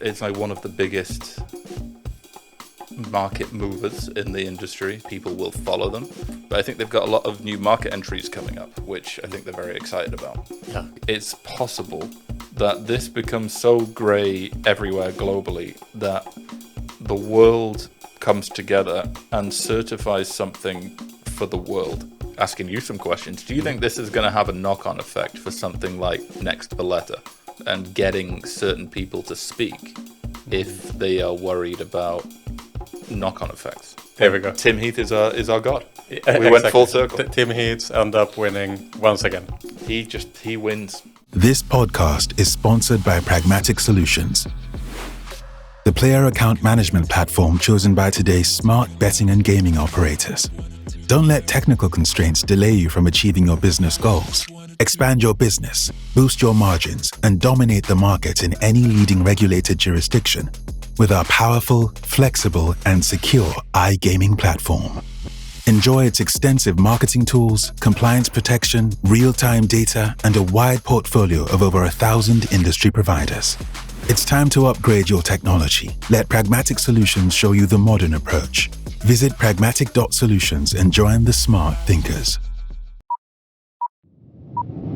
it's like one of the biggest market movers in the industry. People will follow them, but I think they've got a lot of new market entries coming up, which I think they're very excited about. Yeah, it's possible that this becomes so grey everywhere globally that the world comes together and certifies something for the world. Asking you some questions, do you think this is going to have a knock-on effect for something like Next Valletta and getting certain people to speak if they are worried about knock-on effects? There we go. Tim Heath is our god. We Exactly. went full circle. Tim Heath end up winning once again. He wins. This podcast is sponsored by Pragmatic Solutions, the player account management platform chosen by today's smart betting and gaming operators. Don't let technical constraints delay you from achieving your business goals. Expand your business, boost your margins, and dominate the market in any leading regulated jurisdiction with our powerful, flexible, and secure iGaming platform. Enjoy its extensive marketing tools, compliance protection, real-time data, and a wide portfolio of over 1,000 industry providers. It's time to upgrade your technology. Let Pragmatic Solutions show you the modern approach. Visit pragmatic.solutions and join the smart thinkers.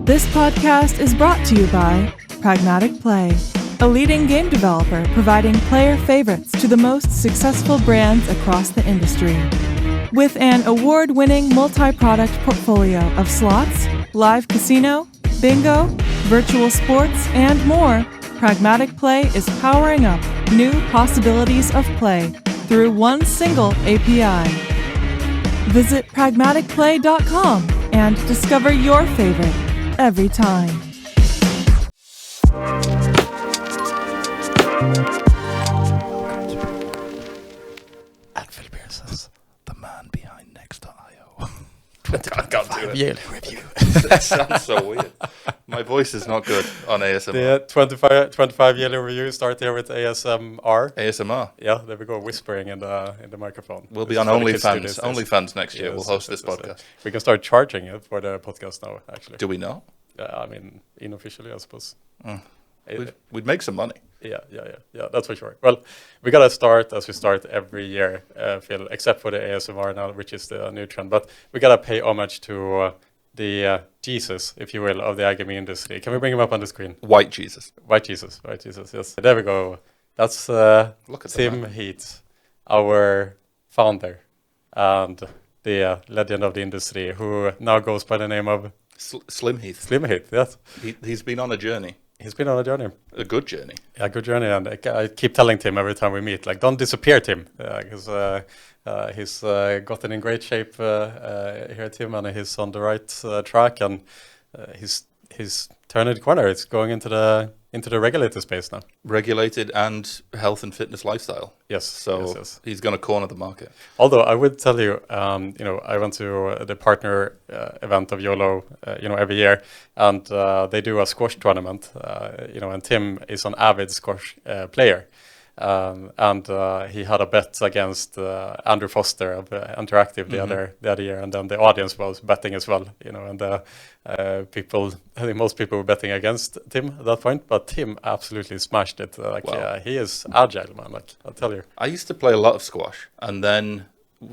This podcast is brought to you by Pragmatic Play, a leading game developer providing player favorites to the most successful brands across the industry. With an award-winning multi-product portfolio of slots, live casino, bingo, virtual sports, and more, Pragmatic Play is powering up new possibilities of play through one single API. Visit pragmaticplay.com and discover your favorite every time. And Phil Pearson's The man behind Next.io. 25 yearly review. That sounds so weird. My voice is not good on ASMR. The 25 yearly review start here with ASMR. ASMR. Yeah, there we go, whispering in the microphone. We'll be on OnlyFans. OnlyFans next year. Yes, We'll host yes, this yes, podcast. We can start charging it for the podcast now, actually. Do we know? I mean, unofficially, I suppose. We'd make some money. Yeah, that's for sure. Well, we gotta start as we start every year, Phil, except for the ASMR now, which is the new trend. But we gotta pay homage to the Jesus, if you will, of the iGaming industry. Can we bring him up on the screen? White Jesus. White Jesus, yes. There we go. That's Look at Tim Heath, our founder and the legend of the industry, who now goes by the name of Slim Heath. Slim Heath, yes. He's been on a journey. He's been on a journey. A good journey. A good journey, and I keep telling Tim every time we meet, like, don't disappear, Tim, because he's gotten in great shape here, Tim, and he's on the right track, and he's turning the corner. It's going into the regulated space now. Regulated and health and fitness lifestyle. Yes. So yes. He's going to corner the market. Although I would tell you, I went to the partner event of Yolo, every year, and they do a squash tournament, and Tim is an avid squash player. And he had a bet against Andrew Foster of Interactive the other year, and then the audience was betting as well, and I think most people were betting against Tim at that point, but Tim absolutely smashed it. He is agile, man. Like, I'll tell you. I used to play a lot of squash, and then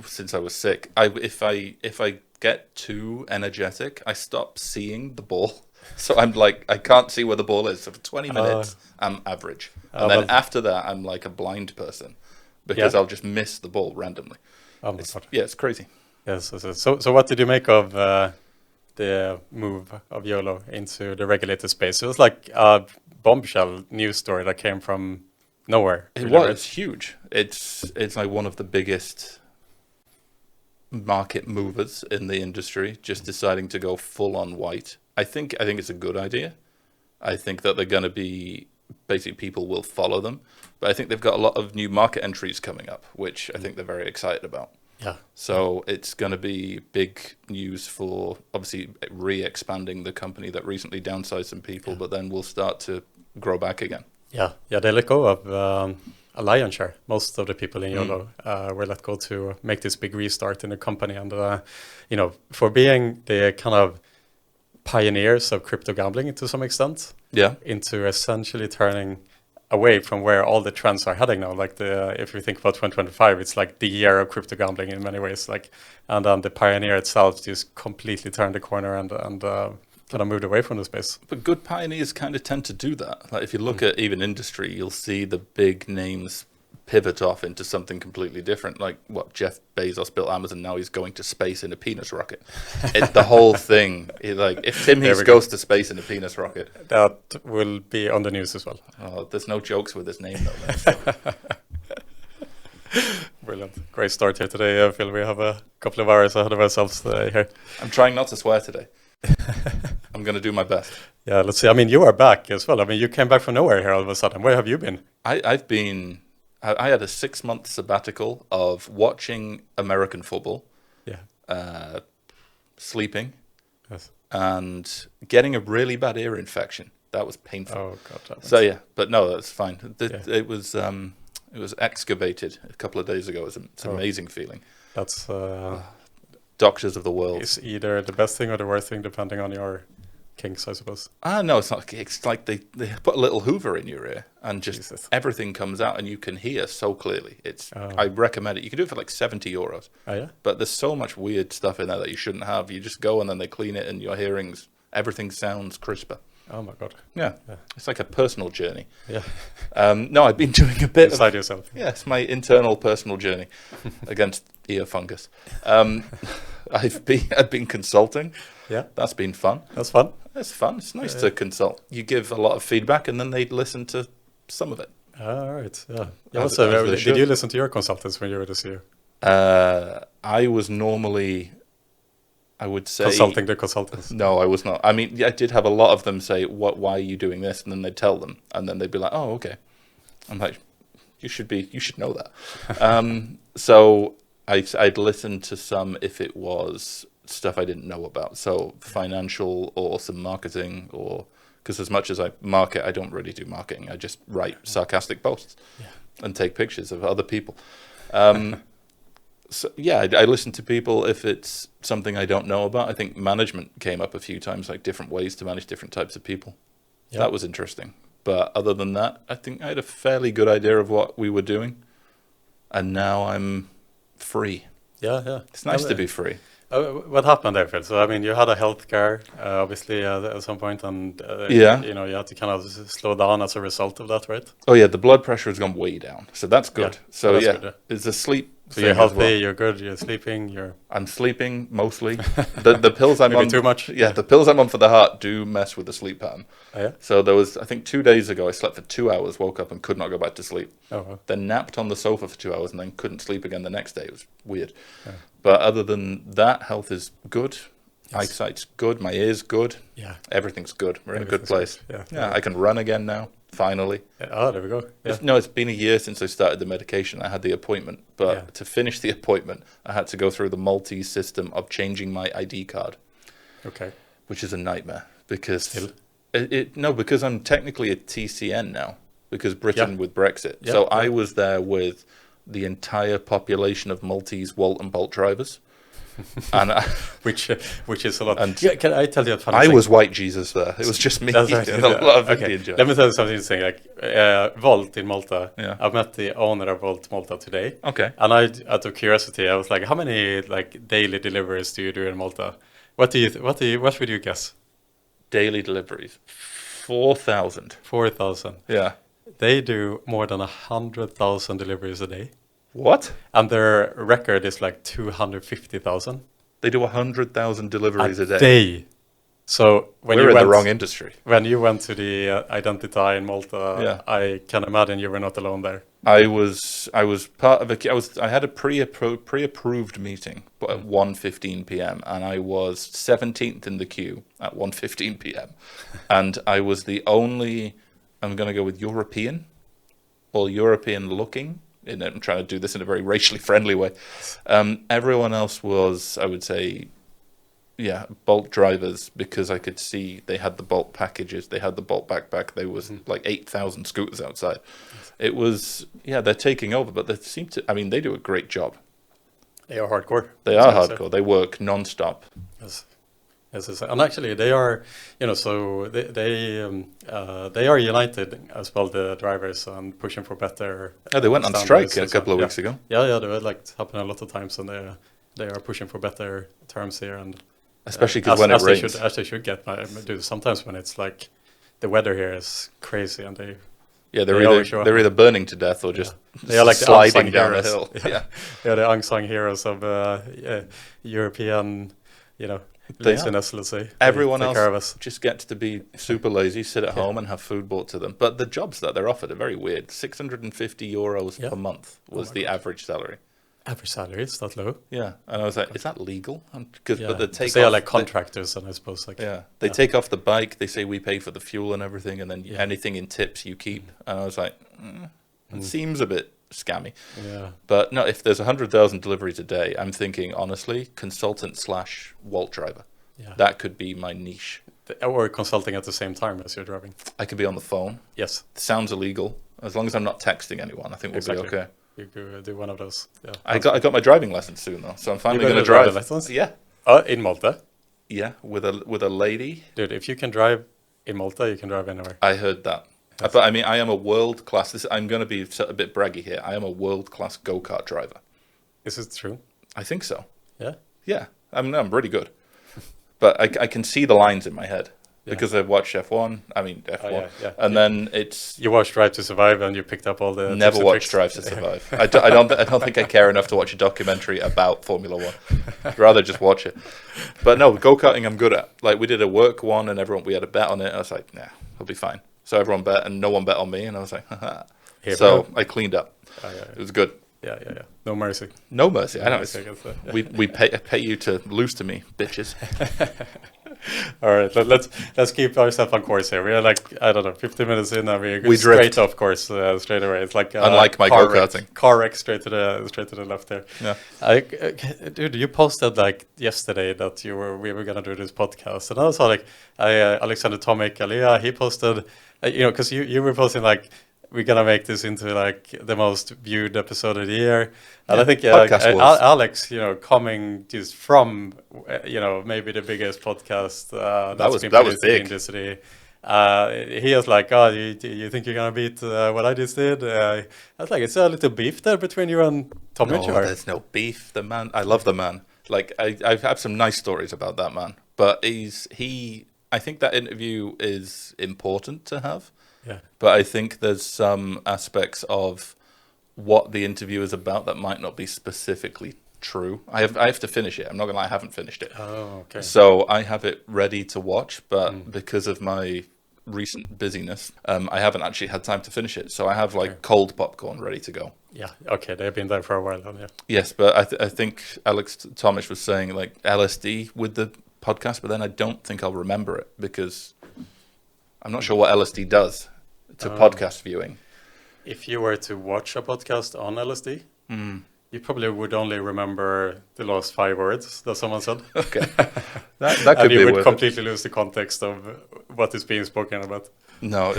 since I was sick, if I get too energetic, I stop seeing the ball. So I'm like, I can't see where the ball is. So for 20 minutes, I'm average. And then after that, I'm like a blind person because I'll just miss the ball randomly. It's crazy. Yes. So what did you make of the move of Yolo into the regulated space? It was like a bombshell news story that came from nowhere. It was huge. It's like one of the biggest market movers in the industry, just deciding to go full on white. I think it's a good idea. I think that they're going to be, basically people will follow them. But I think they've got a lot of new market entries coming up, which I think they're very excited about. Yeah. So it's going to be big news for obviously re-expanding the company that recently downsized some people, but then will start to grow back again. Yeah, they let go of a lion's share. Most of the people in Yolo were let go to make this big restart in the company. And, for being the kind of pioneers of crypto gambling to some extent, into essentially turning away from where all the trends are heading now. Like if you think about 2025, it's like the year of crypto gambling in many ways. Like, and then the pioneer itself just completely turned the corner and kind of moved away from the space. But good pioneers kind of tend to do that. Like if you look at even industry, you'll see the big names pivot off into something completely different. Like what Jeff Bezos built Amazon, now he's going to space in a penis rocket. The whole thing, like if Tim Heath goes to space in a penis rocket, that will be on the news as well. Oh, there's no jokes with his name though. So. Brilliant. Great start here today, Phil. We have a couple of hours ahead of ourselves here. I'm trying not to swear today. I'm going to do my best. Yeah, let's see. I mean, you are back as well. I mean, you came back from nowhere here all of a sudden. Where have you been? I had a 6-month sabbatical of watching American football, sleeping, yes, and getting a really bad ear infection. That was painful. Oh God. So yeah, but no, that's fine. It was excavated a couple of days ago. It's an amazing feeling. That's doctors of the world. It's either the best thing or the worst thing, depending on your kinks, I suppose. No, it's not. It's like they put a little Hoover in your ear and just Jesus. Everything comes out and you can hear so clearly. I recommend it. You can do it for like €70. Oh yeah. But there's so much weird stuff in there that you shouldn't have. You just go and then they clean it and your everything sounds crisper. Oh my God. Yeah. It's like a personal journey. Yeah. No, I've been doing a bit inside yourself. Yeah, it's my internal personal journey against ear fungus. I've been consulting. Yeah. That's been fun. That's fun. It's fun. It's nice to consult. You give a lot of feedback and then they listen to some of it. All right. Yeah. As Did you listen to your consultants when you were the CEO? I was normally, I would say, consulting the consultants. No, I was not. I mean, I did have a lot of them say, why are you doing this? And then they'd tell them. And then they'd be like, oh, okay. I'm like, you should know that. So I'd listen to some if it was stuff I didn't know about. So financial or some marketing, or because as much as I market, I don't really do marketing. I just write sarcastic posts and take pictures of other people. So yeah, I listen to people if it's something I don't know about. I think management came up a few times, like different ways to manage different types of people. Yeah. That was interesting. But other than that, I think I had a fairly good idea of what we were doing. And now I'm free. Yeah. It's nice to be free. What happened there, Phil? So, I mean, you had a health scare, obviously, at some point, and you had to kind of slow down as a result of that, right? Oh, yeah, the blood pressure has gone way down. So that's good. Yeah. So, good, it's a sleep. So you're healthy, you're good, you're sleeping, I'm sleeping, mostly. The pills I'm on... too much? Yeah, the pills I'm on for the heart do mess with the sleep pattern. Oh, yeah? So there was, I think 2 days ago, I slept for 2 hours, woke up and could not go back to sleep. Oh, wow. Then napped on the sofa for 2 hours and then couldn't sleep again the next day. It was weird. Yeah. But other than that, health is good. Yes. Eyesight's good. My ear's good. Yeah. Everything's good. We're in a good place. Good. Yeah, I can run again now, finally. Oh, there we go. Yeah. No, it's been a year since I started the medication. I had the appointment. But to finish the appointment, I had to go through the Maltese system of changing my ID card. Okay. Which is a nightmare because... because I'm technically a TCN now, because Britain with Brexit. Yeah. So I was there with the entire population of Maltese Wolt and Bolt drivers. And which is a lot. And can I tell you a funny thing? I was white Jesus there. It was just me. That's right. And a lot of Indian jobs. Let me tell you something interesting. Like Volt in Malta. Yeah. I met the owner of Volt Malta today. Okay. And out of curiosity, I was like, how many like daily deliveries do you do in Malta? What would you guess? Daily deliveries, 4,000. 4,000. Yeah. They do more than 100,000 deliveries a day. What? And their record is like 250,000. They do 100,000 deliveries a day. So when we're in the wrong industry. When you went to the Identità in Malta, I can imagine you were not alone there. I was part of I had a pre-approved meeting at 1:15 p.m. and I was 17th in the queue at 1:15 p.m. and I was the only, I'm going to go with European or European looking. I'm trying to do this in a very racially friendly way. Everyone else was, I would say, Bolt drivers, because I could see they had the Bolt packages, they had the Bolt backpack. There was like 8,000 scooters outside. It was, they're taking over, but they do a great job. They are hardcore. They are hardcore. They work non-stop. Yes. Yes, and actually they are, so they are united as well, the drivers, and pushing for better. They went on strike a couple of weeks ago. Yeah, they were like happening a lot of times, and they are pushing for better terms here, and especially because when it rains, they should get. Sometimes when it's like the weather here is crazy, and they're either burning to death or just they are like sliding the down a heroes. hill. Yeah, the unsung heroes of European, laziness, let's say. Everyone else just gets to be super lazy, sit at home and have food brought to them. But the jobs that they're offered are very weird. 650 euros per month was the average salary. Average salary, it's that low. Yeah, and I was like, is that legal? But they are like contractors, and I suppose they take off the bike. They say we pay for the fuel and everything, and then anything in tips you keep. And I was like, it seems a bit scammy. Yeah. But no, if there's 100,000 deliveries a day, I'm thinking honestly, consultant/Walt driver. Yeah. That could be my niche. Or consulting at the same time as you're driving. I could be on the phone. Yes. Sounds illegal. As long as I'm not texting anyone, I think we'll be okay. You could do one of those. Yeah. I got my driving lesson soon though, so I'm finally going to drive. Lessons? Yeah. In Malta. Yeah, with a lady. Dude, if you can drive in Malta, you can drive anywhere. I heard that. Yes. But I mean, I am a world class. I'm going to be a bit braggy here. I am a world class go-kart driver. Is it true? I think so. Yeah. Yeah. I'm really good. But I can see the lines in my head. Because I've watched F1, and then it's... You watched Drive to Survive and you picked up all the... Never watched Drive to Survive. I don't think I care enough to watch a documentary about Formula 1. I'd rather just watch it. But no, go-karting I'm good at. Like, we did a work one and we had a bet on it. I was like, nah, I'll be fine. So everyone bet and no one bet on me. And I was like, haha. So I cleaned up. It was good. Yeah. No mercy. No mercy. I know. We pay you to lose to me, bitches. All right, let's keep ourselves on course here. We are like, I don't know, 50 minutes in, and we straight off course straight away. It's like unlike my go-karting. Car wreck straight to the left there. Yeah. Dude, you posted like yesterday that we were gonna do this podcast, and I was like, Alexander Tomic, Aliyah, he posted, because you were posting like, we're gonna make this into like the most viewed episode of the year, and I think Alex, coming just from maybe the biggest podcast that was big in the city. He was like, "Oh, you think you're gonna beat what I just did?" I was like, "It's a little beef there between you and Tommy." No, there's no beef. The man, I love the man. Like I have some nice stories about that man, but I think that interview is important to have. Yeah. But I think there's some aspects of what the interview is about that might not be specifically true. I have to finish it. I'm not gonna lie, I haven't finished it. Oh, okay. So I have it ready to watch, but because of my recent busyness, I haven't actually had time to finish it. So I have like cold popcorn ready to go. Yeah. Okay. They've been there for a while, then. Yeah. Yes, but I think Alex Tomic was saying like LSD with the podcast, but then I don't think I'll remember it because I'm not sure what LSD does to podcast viewing. If you were to watch a podcast on LSD, you probably would only remember the last 5 words that someone said. Okay. that could and you would completely lose the context of what is being spoken about. No,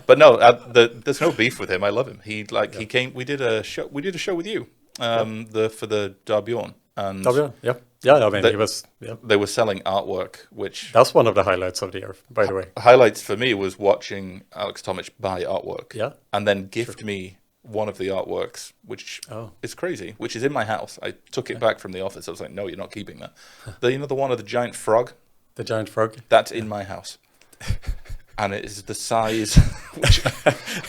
but no, there's no beef with him. I love him. He came. We did a show with you, for the Dar Bjorn. And Dar Bjorn, yeah. I mean, he was. Yeah. They were selling artwork, which that's one of the highlights of the year, by the way. Highlights for me was watching Alex Tomic buy artwork, and then gift me one of the artworks, which is crazy, which is in my house. I took it back from the office. I was like, no, you're not keeping that. The one of the giant frog. The giant frog. That's in my house. And it is the size.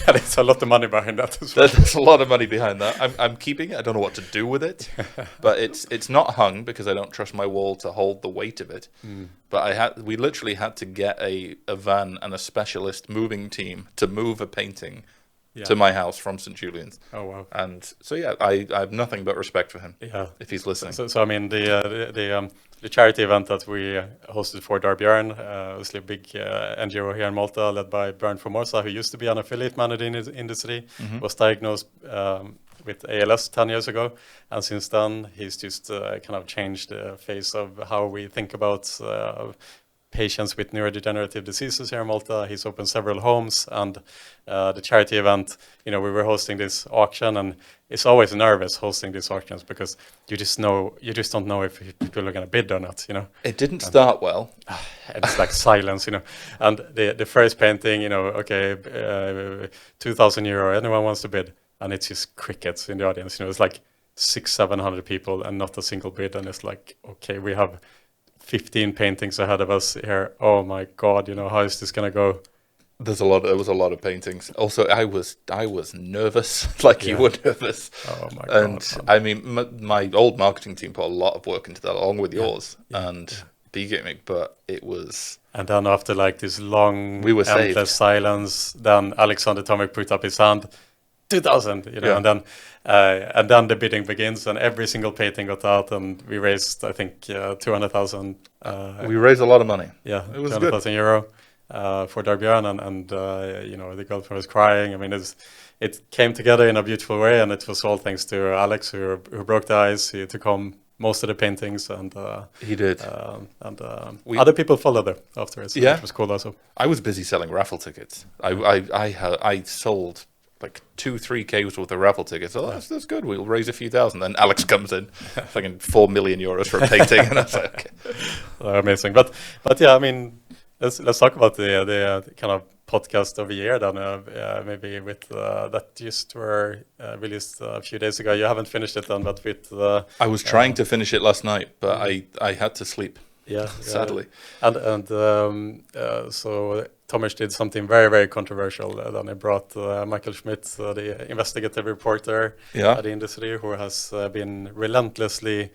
And it's a lot of money behind that as well. There's a lot of money behind that. I'm keeping it. I don't know what to do with it, but it's not hung because I don't trust my wall to hold the weight of it. But we literally had to get a van and a specialist moving team to move a painting to my house from St. Julian's. Oh wow! And so I have nothing but respect for him. Yeah, if he's listening. So I mean the charity event that we hosted for Dar Bjorn, obviously a big NGO here in Malta, led by Brian Formosa, who used to be an affiliate manager in the industry, was diagnosed with ALS 10 years ago, and since then he's just kind of changed the face of how we think about patients with neurodegenerative diseases here in Malta. He's opened several homes, and the charity event, we were hosting this auction, and it's always nervous hosting these auctions because you just don't know if people are going to bid or not, It didn't start well. It's like silence, And the first painting, okay, €2,000, anyone wants to bid, and it's just crickets in the audience. It's like 600-700 people and not a single bid, and it's like, okay, we have 15 paintings ahead of us here. Oh my God, how is this gonna go? There was a lot of paintings. Also, I was nervous, like you were nervous. Oh my God! And I mean, my old marketing team put a lot of work into that, along with yours and iGaming. But it was. And then after like this long, we were endless silence, then Alexander Tomek put up his hand, 2,000, and then the bidding begins, and every single painting got out, and we raised, I think, 200,000. We raised a lot of money. Yeah, it was 200,000 euro for Dar Bjorn, and the girlfriend was crying. I mean, it came together in a beautiful way, and it was all thanks to Alex, who broke the ice. He took home most of the paintings, and he did. And other people followed there afterwards. Which was cool also. I was busy selling raffle tickets. I sold like 2-3 Ks worth of raffle tickets. Oh, that's good. We'll raise a few thousand. Then Alex comes in, fucking €4 million for a painting, and I was like, okay. Amazing. But yeah, I mean, let's talk about the kind of podcast of the year then. Maybe with that just were released a few days ago. You haven't finished it then, but with I was trying to finish it last night, but I had to sleep. Yeah, sadly. And so Thomas did something very, very controversial. Then he brought Michael Schmidt, the investigative reporter at the industry, who has been relentlessly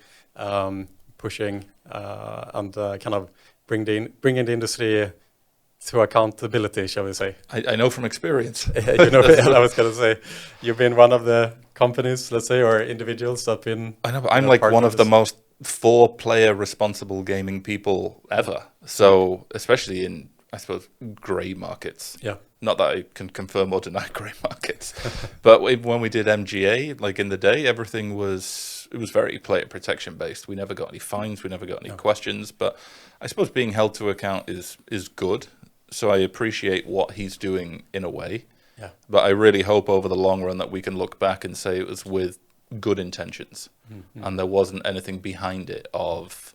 pushing and kind of bringing the industry to accountability, shall we say? I know from experience. I was going to say, you've been one of the companies, let's say, or individuals that have been. I know, but I'm like one of the most 4-player responsible gaming people ever. So especially in, I suppose, grey markets. Yeah. Not that I can confirm or deny grey markets, but when we did MGA, like in the day, everything was very player protection based. We never got any fines, we never got any questions. But I suppose being held to account is good. So I appreciate what he's doing in a way. Yeah. But I really hope over the long run that we can look back and say it was with good intentions, and there wasn't anything behind it of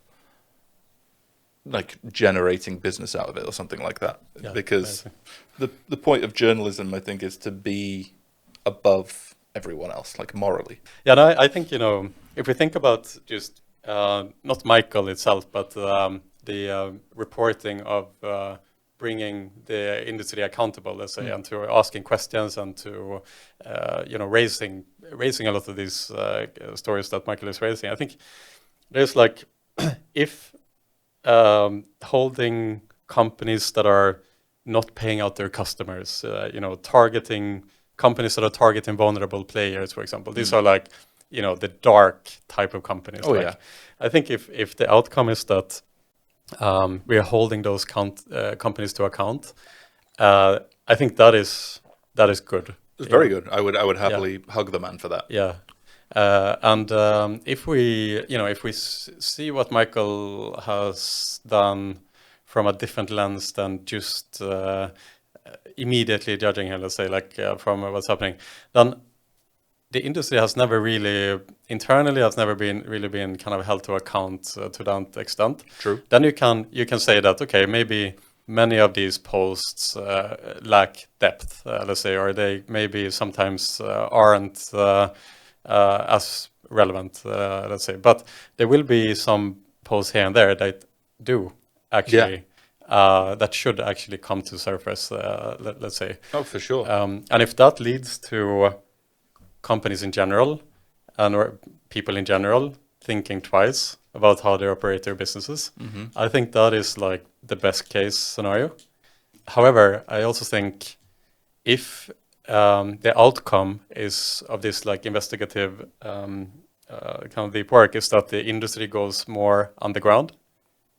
like generating business out of it or something like that. Yeah, because the point of journalism, I think, is to be above everyone else, like morally. Yeah, and I think, if we think about just not Michael itself, but the reporting of bringing the industry accountable, let's say, and to asking questions and to raising a lot of these stories that Michael is raising. I think there's like if holding companies that are not paying out their customers, targeting companies that are targeting vulnerable players, for example. These are like, the dark type of companies. I think if the outcome is that we are holding those companies to account, I think that is good. It's very good. I would happily hug the man for that. Yeah. And if we see what Michael has done from a different lens than just immediately judging him, let's say, like from what's happening, then the industry has never really, internally, has never been kind of held to account to that extent. True. Then you can say that, okay, maybe many of these posts lack depth, let's say, or they maybe sometimes aren't as relevant, let's say. But there will be some posts here and there that do actually, that should actually come to surface, let's say. Oh, for sure. And if that leads to companies in general or people in general thinking twice about how they operate their businesses, I think that is like the best case scenario. However, I also think if the outcome is of this like investigative kind of deep work is that the industry goes more underground,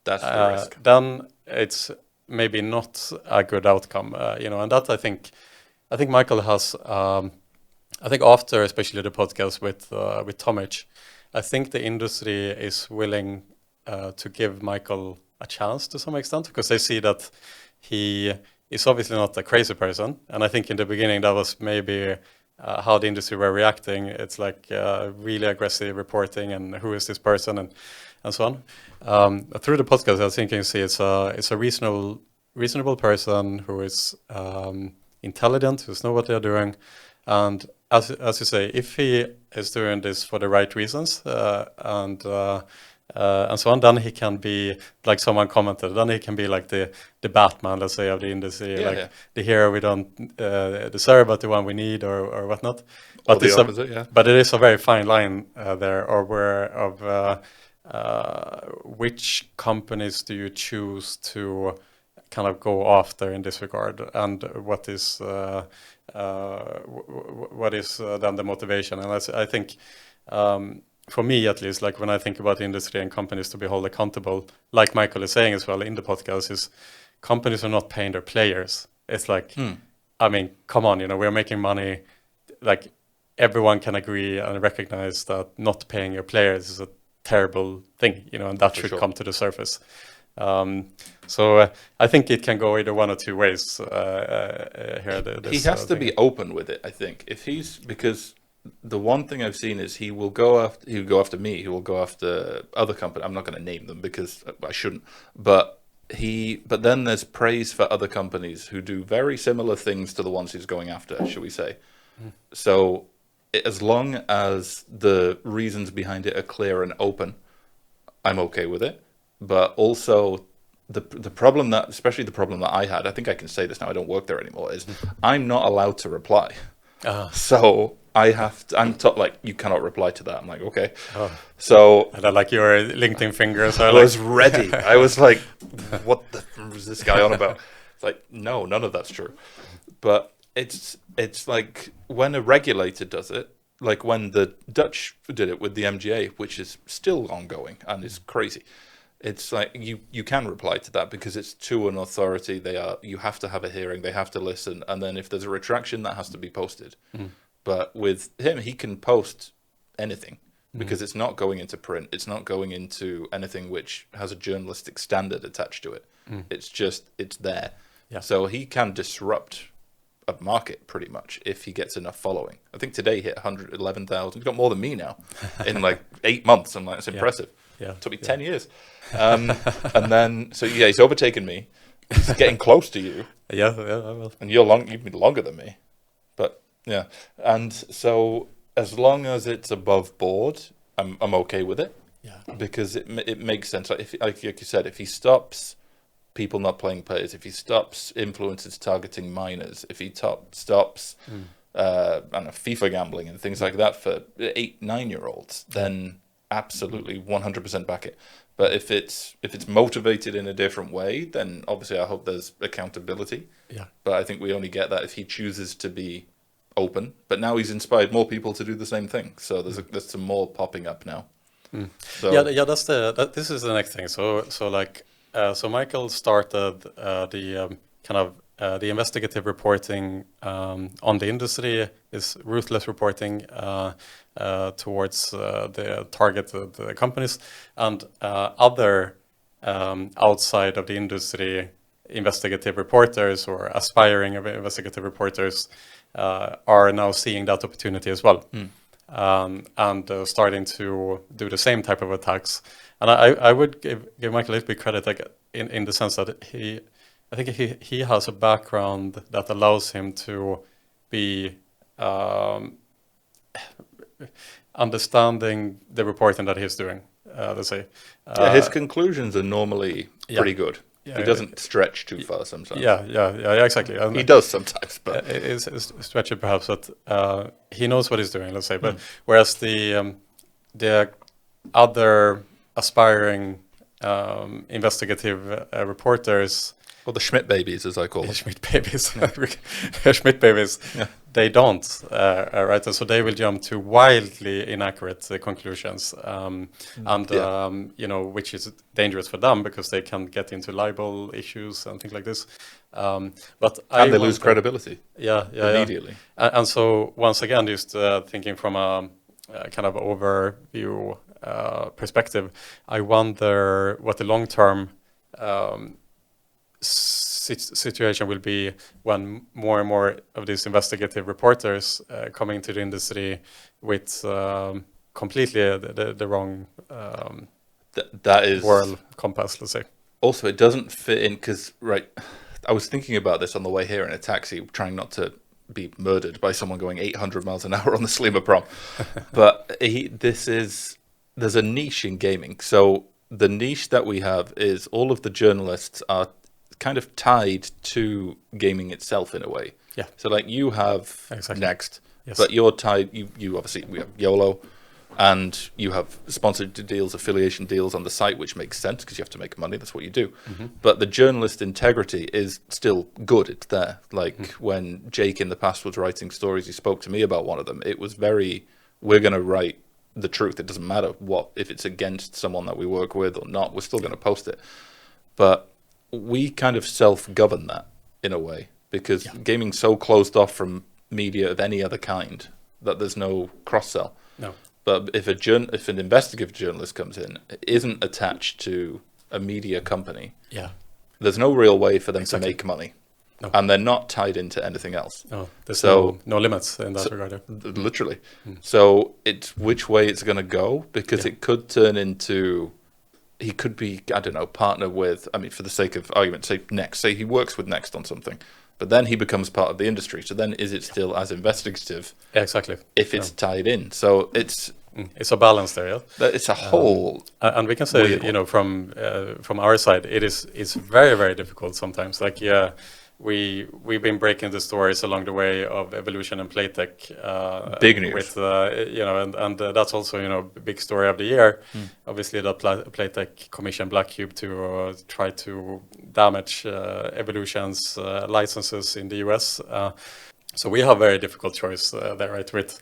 that's the risk. Then it's maybe not a good outcome, and that I think Michael has. I think after, especially the podcast with Tomic, I think the industry is willing to give Michael a chance to some extent, because they see that he is obviously not a crazy person. And I think in the beginning that was maybe how the industry were reacting. It's like really aggressive reporting and who is this person and so on. Through the podcast, I think you can see it's a reasonable person who is intelligent, who knows what they're doing. And as you say, if he is doing this for the right reasons and so on, then he can be, like someone commented, then he can be like the Batman, let's say, of the industry, the hero we don't deserve, but the one we need, or whatnot. But the opposite, But it is a very fine line there, or which companies do you choose to kind of go after in this regard, and what is then the motivation? And I think. For me, at least, like when I think about the industry and companies to be held accountable, like Michael is saying as well in the podcast, is companies are not paying their players. It's like, I mean, come on, we're making money. Like everyone can agree and recognize that not paying your players is a terrible thing, and that should come to the surface. So I think it can go either one or two ways here. He has to be open with it, I think. Because the one thing I've seen is he will go after me, he will go after other companies. I'm not going to name them because I shouldn't, but then there's praise for other companies who do very similar things to the ones he's going after, shall we say. So as long as the reasons behind it are clear and open, I'm okay with it. But also the problem that, especially the problem that I had, I think I can say this now, I don't work there anymore, is I'm not allowed to reply. So I'm like, you cannot reply to that. I'm like, okay. So and I like your LinkedIn fingers. I was ready. I was like, what the was this guy on about? It's like, no, none of that's true. But it's like when a regulator does it, like when the Dutch did it with the MGA, which is still ongoing and is crazy. It's like you can reply to that because it's to an authority. You have to have a hearing. They have to listen, and then if there's a retraction, that has to be posted. But with him, he can post anything because it's not going into print. It's not going into anything which has a journalistic standard attached to it. It's there. Yeah. So he can disrupt a market pretty much if he gets enough following. I think today he hit 111,000. He's got more than me now in like 8 months. I'm like, that's impressive. Yeah. It took me 10 years. And then, so yeah, he's overtaken me. He's getting close to you. Yeah, I will. And you've been longer than me. But yeah. And so as long as it's above board, I'm okay with it. Yeah. Because it makes sense. Like you said, if he stops people not playing players, if he stops influencers targeting minors, if he stops FIFA gambling and things like that for 8-9-year-olds, then absolutely 100% back it. But if it's motivated in a different way, then obviously I hope there's accountability. Yeah. But I think we only get that if he chooses to be open. But now he's inspired more people to do the same thing. So there's some more popping up now. So this is the next thing. So Michael started the investigative reporting on the industry, is ruthless reporting towards the targeted companies, and other outside of the industry investigative reporters or aspiring investigative reporters are now seeing that opportunity as well. And starting to do the same type of attacks. And I would give Michael a little bit credit, like in the sense that I think he has a background that allows him to be understanding the reporting that he's doing. Let's say his conclusions are normally pretty good. Yeah, he doesn't stretch too far sometimes. Yeah, exactly. And he does sometimes, but it's stretched perhaps. But he knows what he's doing. Let's say, but whereas the other aspiring investigative reporters, or the Schmidt babies, as I call them, Schmidt babies, Schmidt babies, they don't, right? And so they will jump to wildly inaccurate conclusions, which is dangerous for them because they can get into libel issues and things like this. But they lose credibility. Immediately. And so once again, just thinking from a kind of overview perspective, I wonder what the long-term situation will be when more and more of these investigative reporters coming to the industry with completely the wrong that is moral compass, let's say. Also, it doesn't fit in because, right, I was thinking about this on the way here in a taxi, trying not to be murdered by someone going 800 miles an hour on the Slima prom. But there's a niche in gaming. So the niche that we have is all of the journalists are kind of tied to gaming itself in a way. Yeah. So like you have Next, yes. but you're tied, you obviously, we have Yolo, and you have sponsored deals, affiliation deals on the site, which makes sense because you have to make money. That's what you do. Mm-hmm. But the journalist integrity is still good. It's there. Like when Jake in the past was writing stories, he spoke to me about one of them. It was very, we're going to write the truth. It doesn't matter if it's against someone that we work with or not, we're still going to post it. But we kind of self-govern that in a way because gaming's so closed off from media of any other kind that there's no cross-sell. No. But if an investigative journalist comes in, it isn't attached to a media company. Yeah. There's no real way for them to make money. No. And they're not tied into anything else. No, there's no limits in that regard. Literally. So it's which way it's going to go because it could turn into, he could be, I don't know, partner with, I mean, for the sake of argument, say Next. Say he works with Next on something. But then he becomes part of the industry. So then is it still as investigative? Yeah, exactly. If it's tied in. So it's a balance there, yeah. It's a whole and we can say, from our side, it's very, very difficult sometimes. Like, we've been breaking the stories along the way of Evolution and Playtech. Big news. With, and that's also, big story of the year. Obviously, that Playtech commissioned Black Cube to try to damage Evolution's licenses in the US. So we have a very difficult choice there, right? With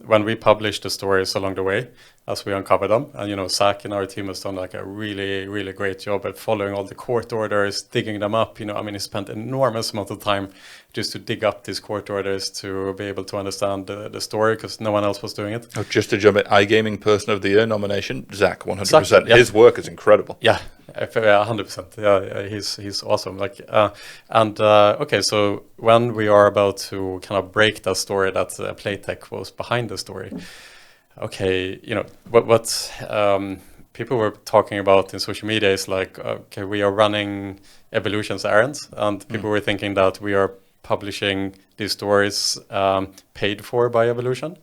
when we publish the stories along the way, as we uncover them, and Zach and our team has done like a really, really great job at following all the court orders, digging them up. He spent an enormous amount of time just to dig up these court orders to be able to understand the story because no one else was doing it. Oh, just to jump in, iGaming Person of the Year nomination, Zach, 100%. His work is incredible. Yeah, 100%. Yeah, he's awesome. Okay, so when we are about to kind of break that story that Playtech was behind the story, okay, what people were talking about in social media is like, okay, we are running Evolution's errands, and people were thinking that we are publishing these stories paid for by Evolution.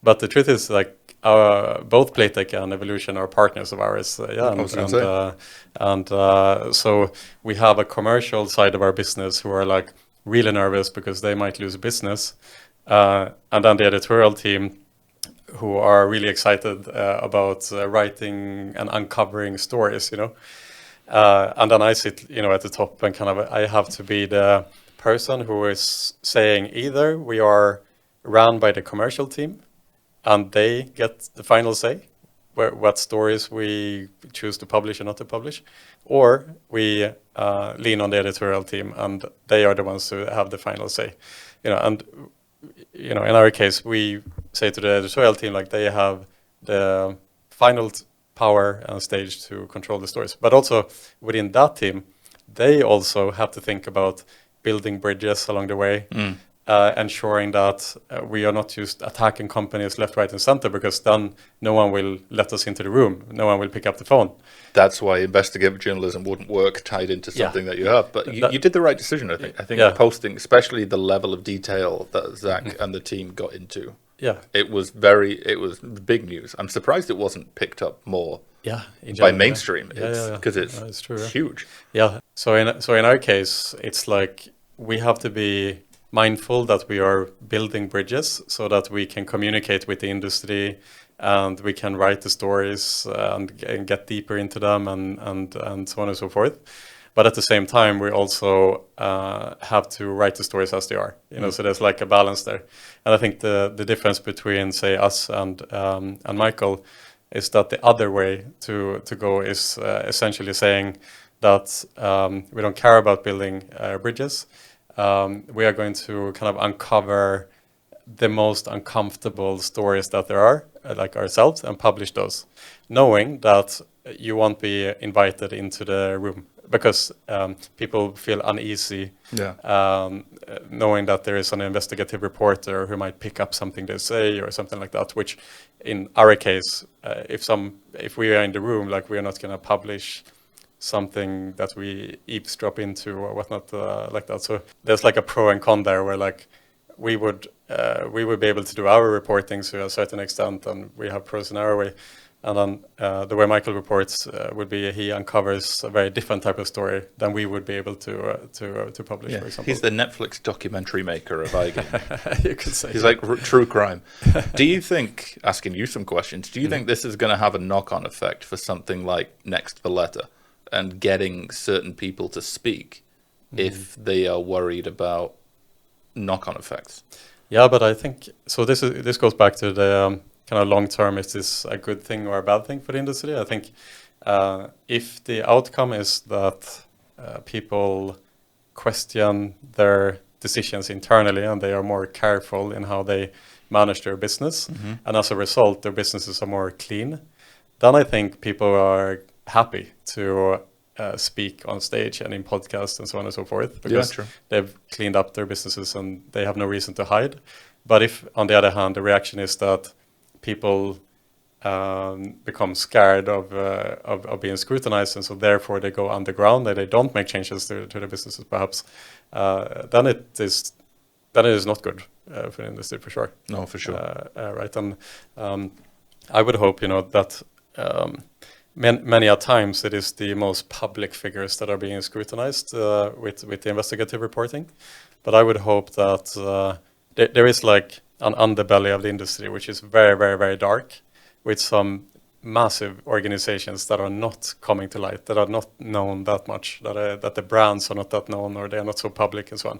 But the truth is, like, both Playtech and Evolution are partners of ours. So we have a commercial side of our business who are like really nervous because they might lose business, and then the editorial team who are really excited about writing and uncovering stories, and then I sit, at the top and kind of I have to be the person who is saying either we are run by the commercial team and they get the final say what stories we choose to publish and not to publish, or we lean on the editorial team and they are the ones who have the final say, and in our case, we say to the editorial team, like, they have the final power and stage to control the stories. But also within that team, they also have to think about building bridges along the way, ensuring that we are not just attacking companies left, right, and center, because then no one will let us into the room. No one will pick up the phone. That's why investigative journalism wouldn't work tied into something that you have. But you did the right decision, I think. I think posting, especially the level of detail that Zach and the team got into. Yeah, it was big news. I'm surprised it wasn't picked up more. By mainstream, because it's true, huge. Yeah. So in our case, it's like we have to be mindful that we are building bridges so that we can communicate with the industry and we can write the stories and get deeper into them and so on and so forth. But at the same time, we also have to write the stories as they are. So there's like a balance there. And I think the difference between, say, us and Michael is that the other way to go is essentially saying that we don't care about building bridges. We are going to kind of uncover the most uncomfortable stories that there are, like ourselves, and publish those, knowing that you won't be invited into the room because people feel uneasy knowing that there is an investigative reporter who might pick up something they say or something like that, which in our case, if we are in the room, like, we are not going to publish something that we eavesdrop into or whatnot, like that. So there's like a pro and con there, where like we would be able to do our reporting to a certain extent, and we have pros in our way. And then the way Michael reports would be he uncovers a very different type of story than we would be able to publish, for example. He's the Netflix documentary maker of iGaming. You could say. He's like true crime. Do you think, asking you some questions, do you think this is going to have a knock-on effect for something like Next Valletta and getting certain people to speak if they are worried about knock-on effects? Yeah, but I think, so this goes back to the kind of long-term, is this a good thing or a bad thing for the industry? I think if the outcome is that people question their decisions internally and they are more careful in how they manage their business, and as a result their businesses are more clean, then I think people are happy to speak on stage and in podcasts and so on and so forth, because they've cleaned up their businesses and they have no reason to hide. But if, on the other hand, the reaction is that people become scared of being scrutinized, and so therefore they go underground and they don't make changes to their businesses, perhaps, then it is not good for the industry, for sure. No, for sure. Right, and I would hope, that many a times it is the most public figures that are being scrutinized with the investigative reporting, but I would hope that there is like an underbelly of the industry which is very, very, very dark, with some massive organizations that are not coming to light, that are not known that much, that the brands are not that known, or they are not so public, and so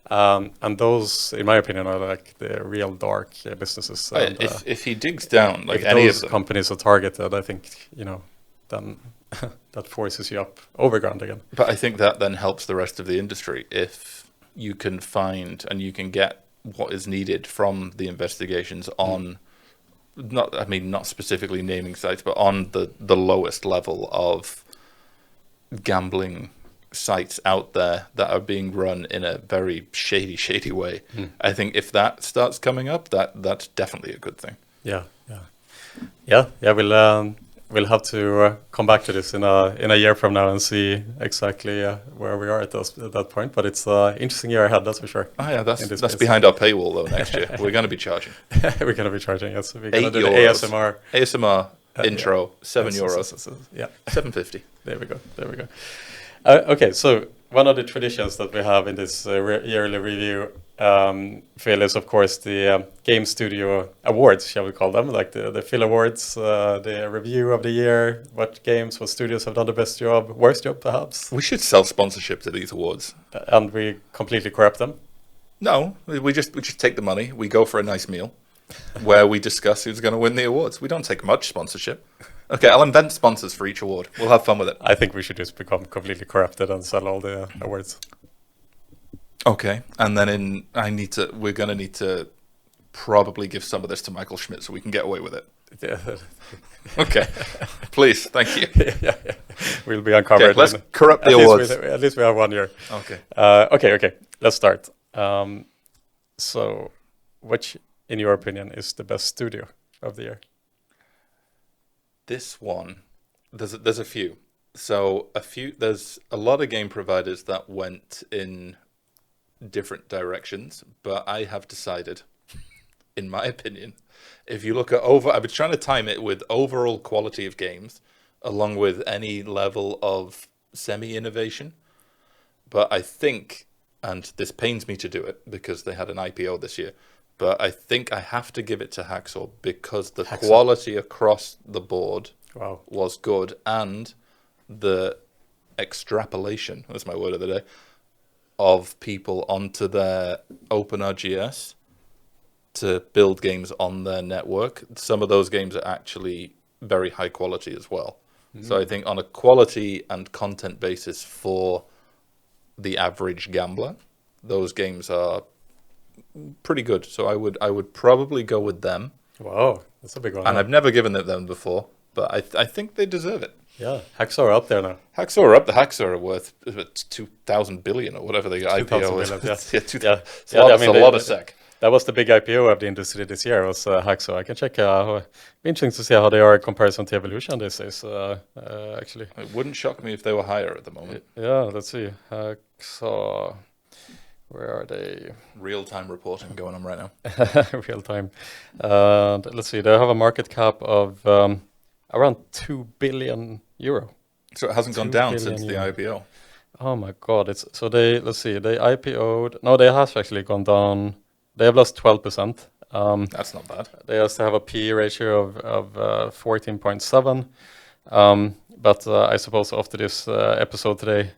on. And those, in my opinion, are like the real dark businesses. And, if he digs down, like if any those of them, companies are targeted, I think, then that forces you up overground again. But I think that then helps the rest of the industry if you can find and you can get what is needed from the investigations on, not specifically naming sites, but on the lowest level of gambling sites out there that are being run in a very shady way. I think if that starts coming up, that's definitely a good thing. Yeah. We'll have to come back to this in a year from now and see exactly where we are at that point. But it's an interesting year ahead, that's for sure. Oh yeah, that's behind our paywall though. Next year we're going to be charging. We're going to be charging. Yes, we're going to do €8. the ASMR intro, €7. Yeah, $7.50. There we go. Okay, so one of the traditions that we have in this yearly review, Phil, is of course the Game Studio Awards, shall we call them, like the Phil Awards, the review of the year, what studios have done the best job, worst job perhaps. We should sell sponsorship to these awards. And we completely corrupt them. No, we just take the money, we go for a nice meal, where we discuss who's going to win the awards. We don't take much sponsorship. Okay, I'll invent sponsors for each award. We'll have fun with it. I think we should just become completely corrupted and sell all the awards. Okay, and then we're going to need to probably give some of this to Michael Schmidt so we can get away with it. Yeah. Okay, please, thank you. Yeah. We'll be uncovered. Okay, let's corrupt the awards. At least we have 1 year. Okay. Okay, let's start. So, which, in your opinion, is the best studio of the year? This one, there's a few. So there's a lot of game providers that went in different directions, but I have decided, in my opinion, if you look at I was trying to time it with overall quality of games, along with any level of semi-innovation, but I think, and this pains me to do it because they had an IPO this year, but I think I have to give it to Hacksaw because the quality across the board was good, and the extrapolation, that's my word of the day, of people onto their OpenRGS to build games on their network. Some of those games are actually very high quality as well. So I think on a quality and content basis for the average gambler, those games are pretty good. So I would probably go with them. Wow, that's a big one. And I've never given it them before, but I think they deserve it. Yeah, Hacksaw are up there now. Hacksaw are up. The Hacksaw are worth 2,000 billion or whatever they got IPO. Billion, yeah. It's a lot of SEK. That was the big IPO of the industry this year, was Hacksaw. I can check. It'd be interesting to see how they are in comparison to Evolution these days, actually. It wouldn't shock me if they were higher at the moment. Yeah, let's see. Hacksaw, where are they? Real-time reporting going on right now. Real time. Let's see. They have a market cap of around 2 billion euro. So it hasn't gone down since the IPO. Oh my God! Let's see. They IPO'd. No, they have actually gone down. They have lost 12%. That's not bad. They also have a PE ratio of 14.7. But I suppose after this episode today,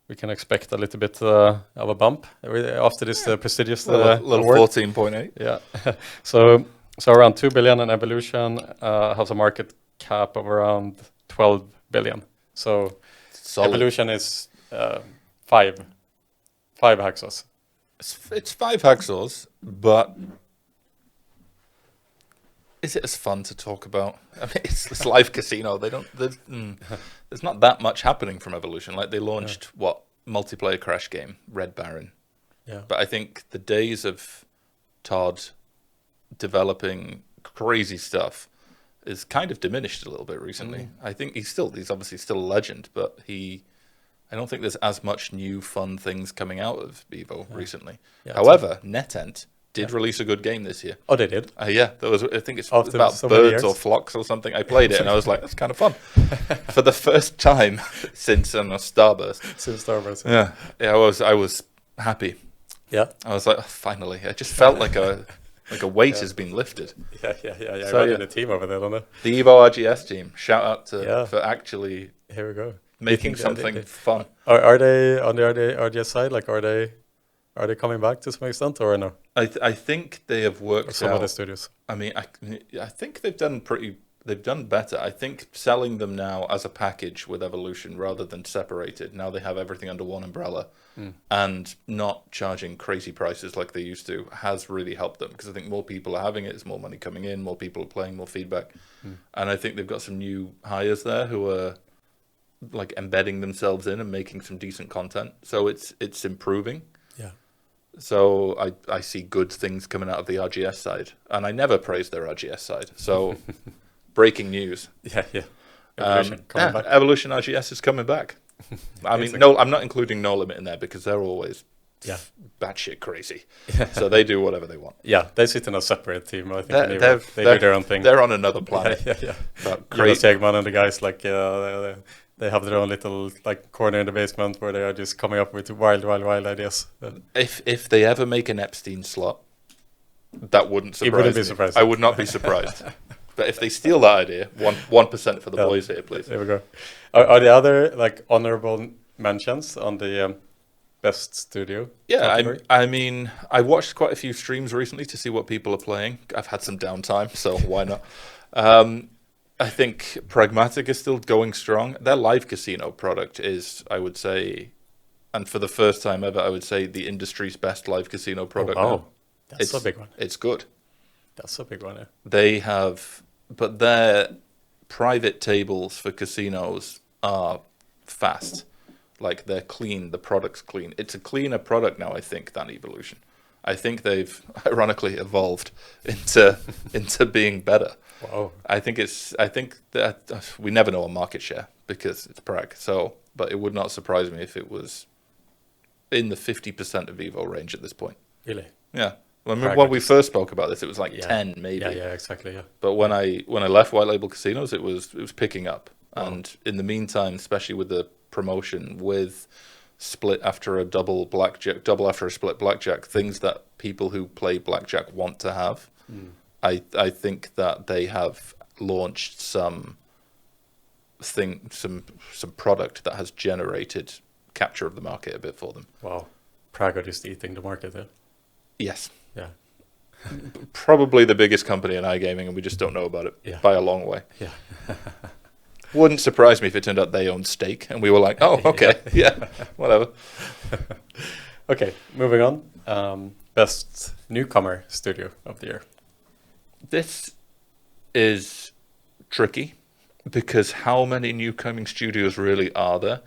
we can expect a little bit of a bump after this prestigious little award. 14.8. Yeah. so around 2 billion, and Evolution has a market cap of around 12 billion. So Solid. Evolution is 5 Hacksaws. It's 5 Hacksaws, but is it as fun to talk about? I mean, it's live casino. There's not that much happening from Evolution. Like they launched multiplayer crash game, Red Baron. Yeah. But I think the days of Todd developing crazy stuff is kind of diminished a little bit recently. I think he's obviously still a legend, but I don't think there's as much new fun things coming out of Evo recently. Yeah, however, NetEnt did release a good game this year. Oh, they did? Yeah, I think it's about birds or flocks or something. I played it and I was like, that's kind of fun. For the first time since Starburst. Since Starburst. Yeah, I was happy. Yeah. I was like, oh, finally. I just felt like a weight has been lifted. Yeah. So, running the team over there, don't they? The Evo RGS team. Shout out for actually here we go. Making something fun. Are they on the RGS side? Like, are they coming back to some extent or no? I think they have worked some other studios. I mean, I think they've done better. I think selling them now as a package with Evolution rather than separated. Now they have everything under one umbrella, and not charging crazy prices like they used to has really helped them, because I think more people are having it. There's more money coming in, more people are playing, more feedback, and I think they've got some new hires there who are like embedding themselves in and making some decent content. So it's improving. Yeah. So I see good things coming out of the RGS side, and I never praise their RGS side. So breaking news. Yeah. Evolution RGS is coming back. I mean, no, I'm not including No Limit in there because they're always batshit crazy. So they do whatever they want. Yeah, they sit in a separate team. I think they do their own thing. They're on another planet. Yeah. Jonas Tegman and the guys they have their own little corner in the basement where they are just coming up with wild ideas. If they ever make an Epstein slot, that wouldn't surprise me. It wouldn't be surprising. I would not be surprised. But if they steal that idea, 1% for the boys here, please. There we go. Are the other honorable mentions on the best studio? Yeah, I mean, I watched quite a few streams recently to see what people are playing. I've had some downtime, so why not? I think Pragmatic is still going strong. Their live casino product is, I would say, and for the first time ever, I would say the industry's best live casino product. Oh, that's a big one. It's good. That's a big one, yeah. They have, but their private tables for casinos are fast. Like, they're clean, the product's clean. It's a cleaner product now, I think, than Evolution. I think they've ironically evolved into being better. Wow. I think that we never know a market share because it's Prague. So, but it would not surprise me if it was in the 50% of Evo range at this point. Really? Yeah. When we first spoke about this, it was 10 maybe. Yeah, exactly. Yeah. But when I left White Label Casinos, it was picking up. Oh. And in the meantime, especially with the promotion, with split after a double after a split blackjack, things that people who play blackjack want to have. I think that they have launched some product that has generated capture of the market a bit for them. Wow. Prague are just eating the market there. Yes. Yeah. Probably the biggest company in iGaming, and we just don't know about it by a long way. Yeah. Wouldn't surprise me if it turned out they owned Stake, and we were like, oh, okay, yeah, whatever. Okay, moving on. Best newcomer studio of the year. This is tricky because how many newcoming studios really are there?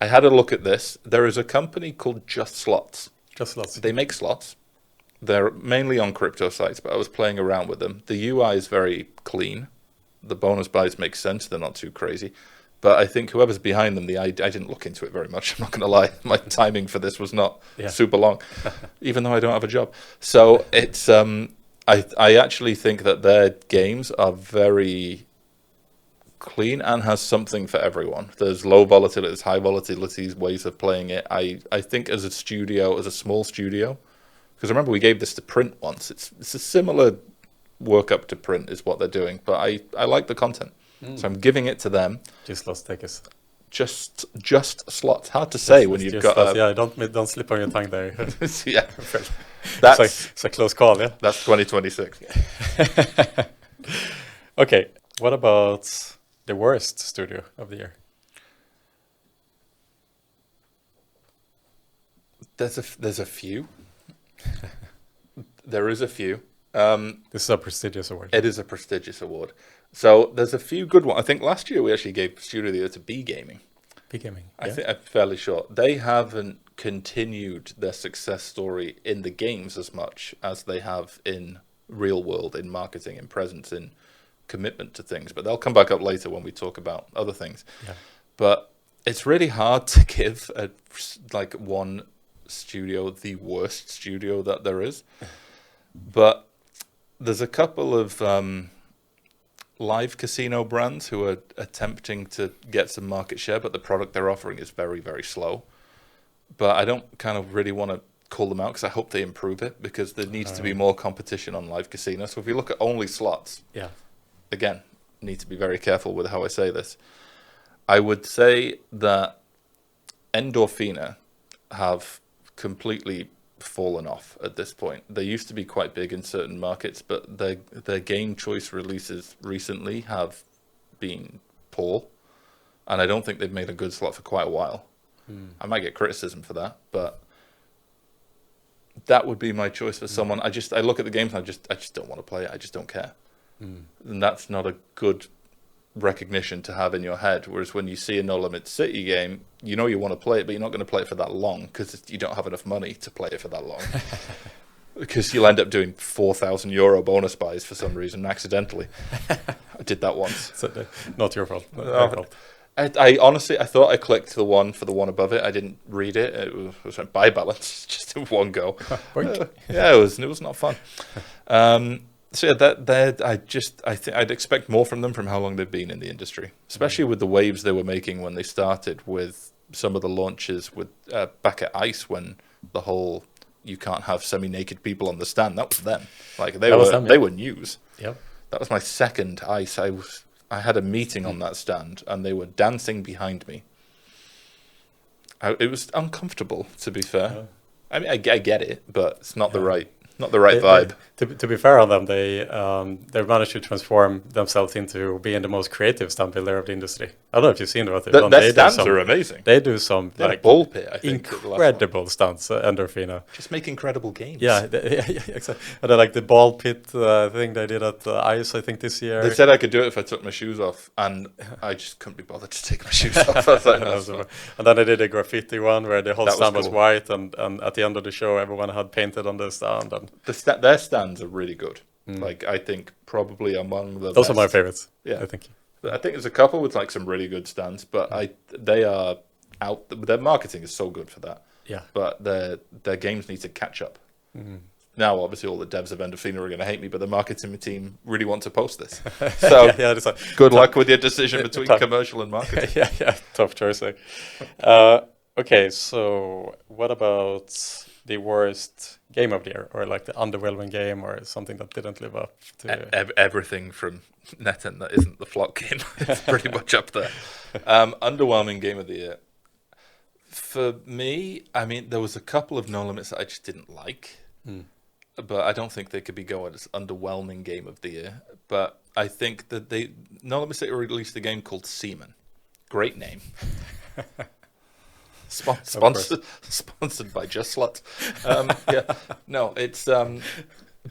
I had a look at this. There is a company called Just Slots. Just Slots. They make slots. They're mainly on crypto sites, but I was playing around with them. The UI is very clean. The bonus buys make sense. They're not too crazy. But I think whoever's behind them, I didn't look into it very much. I'm not going to lie. My timing for this was not super long, even though I don't have a job. So it's I actually think that their games are very clean and has something for everyone. There's low volatility, there's high volatility ways of playing it. I think as a studio, as a small studio, because remember we gave this to Print once. It's a similar work up to Print is what they're doing, but I like the content. So I'm giving it to them. Just Slots takers. Just Slots. Hard to say when you've got slots, yeah, don't slip on your tongue there. Yeah. It's a close call, yeah. That's 2026. Okay, what about the worst studio of the year? There's a few. There is a few. This is a prestigious award. It is a prestigious award. So there's a few good ones. I think last year we actually gave Studio of the Year to B-Gaming. B-Gaming, I think I'm fairly sure. They haven't continued their success story in the games as much as they have in real world, in marketing, in presence, in commitment to things. But they'll come back up later when we talk about other things. Yeah. But it's really hard to give one studio the worst studio that there is. But there's a couple of live casino brands who are attempting to get some market share, but the product they're offering is very, very slow. But I don't kind of really want to call them out because I hope they improve it, because there needs to be more competition on live casino. So if you look at only slots, again, need to be very careful with how I say this. I would say that Endorphina have completely fallen off at this point. They used to be quite big in certain markets, but their game choice releases recently have been poor, and I don't think they've made a good slot for quite a while. I might get criticism for that, but that would be my choice for someone. I look at the games and I just don't want to play it. I just don't care. And that's not a good recognition to have in your head. Whereas when you see a No Limit City game, you know you want to play it, but you're not going to play it for that long because you don't have enough money to play it for that long. Because you'll end up doing €4,000 bonus buys for some reason accidentally. I did that once. So, not your fault. Not your fault. I honestly, I thought I clicked the one for the one above it. I didn't read it. It was like buy balance just in one go. Yeah, it was not fun. So yeah, I think I'd expect more from them from how long they've been in the industry, especially with the waves they were making when they started with some of the launches with back at ICE when the whole you can't have semi-naked people on the stand. That was them. Like they were news. Yep. That was my second ICE. I had a meeting on that stand and they were dancing behind me. It was uncomfortable, to be fair. I mean, I get it, but it's not the right vibe. To be fair on them, they managed to transform themselves into being the most creative stand builder of the industry. I don't know if you've seen what they've done. Their stands are amazing. They do some like ball pit, I think, incredible stunts, Endorphina. Just make incredible games. Yeah, exactly. And then like the ball pit thing they did at ICE, I think this year. They said I could do it if I took my shoes off, and I just couldn't be bothered to take my shoes off. I was like, no, and then they did a graffiti one where the whole stand was white, and at the end of the show, everyone had painted on the stand. And their stands are really good. Like I think probably among the those best. are my favorites. Yeah, I think there's a couple with like some really good stands, but they are out. Their marketing is so good for that. Yeah, but their games need to catch up. Now, obviously, all the devs of Endorphina are going to hate me, but the marketing team really want to post this. So, good luck with your decision between commercial and marketing. yeah, tough choice. Okay, so what about the worst game of the year, or like the underwhelming game, or something that didn't live up to everything from Netten that isn't the Flock game? It's pretty much up there. Underwhelming game of the year. For me, I mean, there was a couple of No Limits that I just didn't like, but I don't think they could be going as underwhelming game of the year. But I think that No Limits they released a game called Seaman. Great name. Sponsored by Just Slots. Yeah, no, it's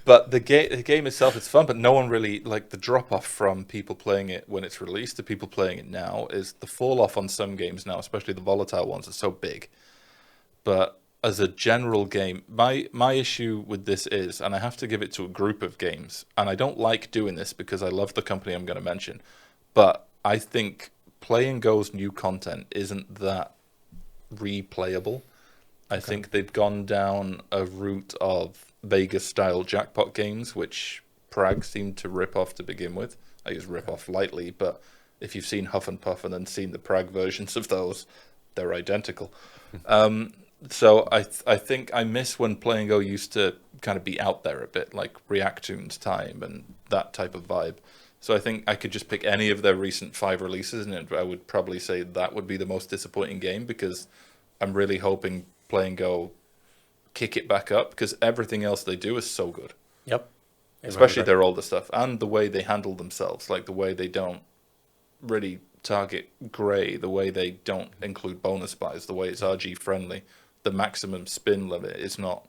But the game itself is fun, but no one really, like, the drop-off from people playing it when it's released to people playing it now is the fall-off on some games now, especially the volatile ones, are so big. But as a general game, my issue with this is, and I have to give it to a group of games, and I don't like doing this because I love the company I'm going to mention, but I think Play and Go's new content isn't that replayable. I think they've gone down a route of Vegas-style jackpot games, which Prague seemed to rip off to begin with. I use rip off lightly, but if you've seen Huff and Puff and then seen the Prague versions of those, they're identical. So I think I miss when Play and Go used to kind of be out there a bit, like Reactoon's time and that type of vibe. So I think I could just pick any of their recent 5 releases, and I would probably say that would be the most disappointing game, because I'm really hoping Play and Go kick it back up, because everything else they do is so good. Yep. Especially their older stuff, and the way they handle themselves, like the way they don't really target grey, the way they don't include bonus buys, the way it's RG friendly. The maximum spin limit is not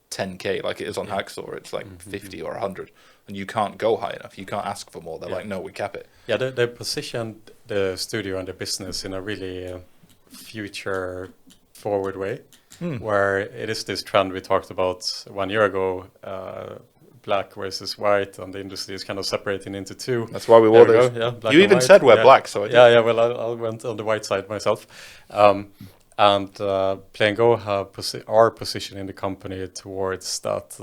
10k like it is on Hacksaw. It's like 50 or 100, and you can't go high enough. You can't ask for more. They're like, no, we cap it. Yeah, they positioned the studio and the business in a really future forward way, where it is this trend we talked about 1 year ago, black versus white, and the industry is kind of separating into two. That's why we wore those. Yeah, you even said we're black, so I did. Yeah. Well, I went on the white side myself. And Play and Go are positioning the company towards that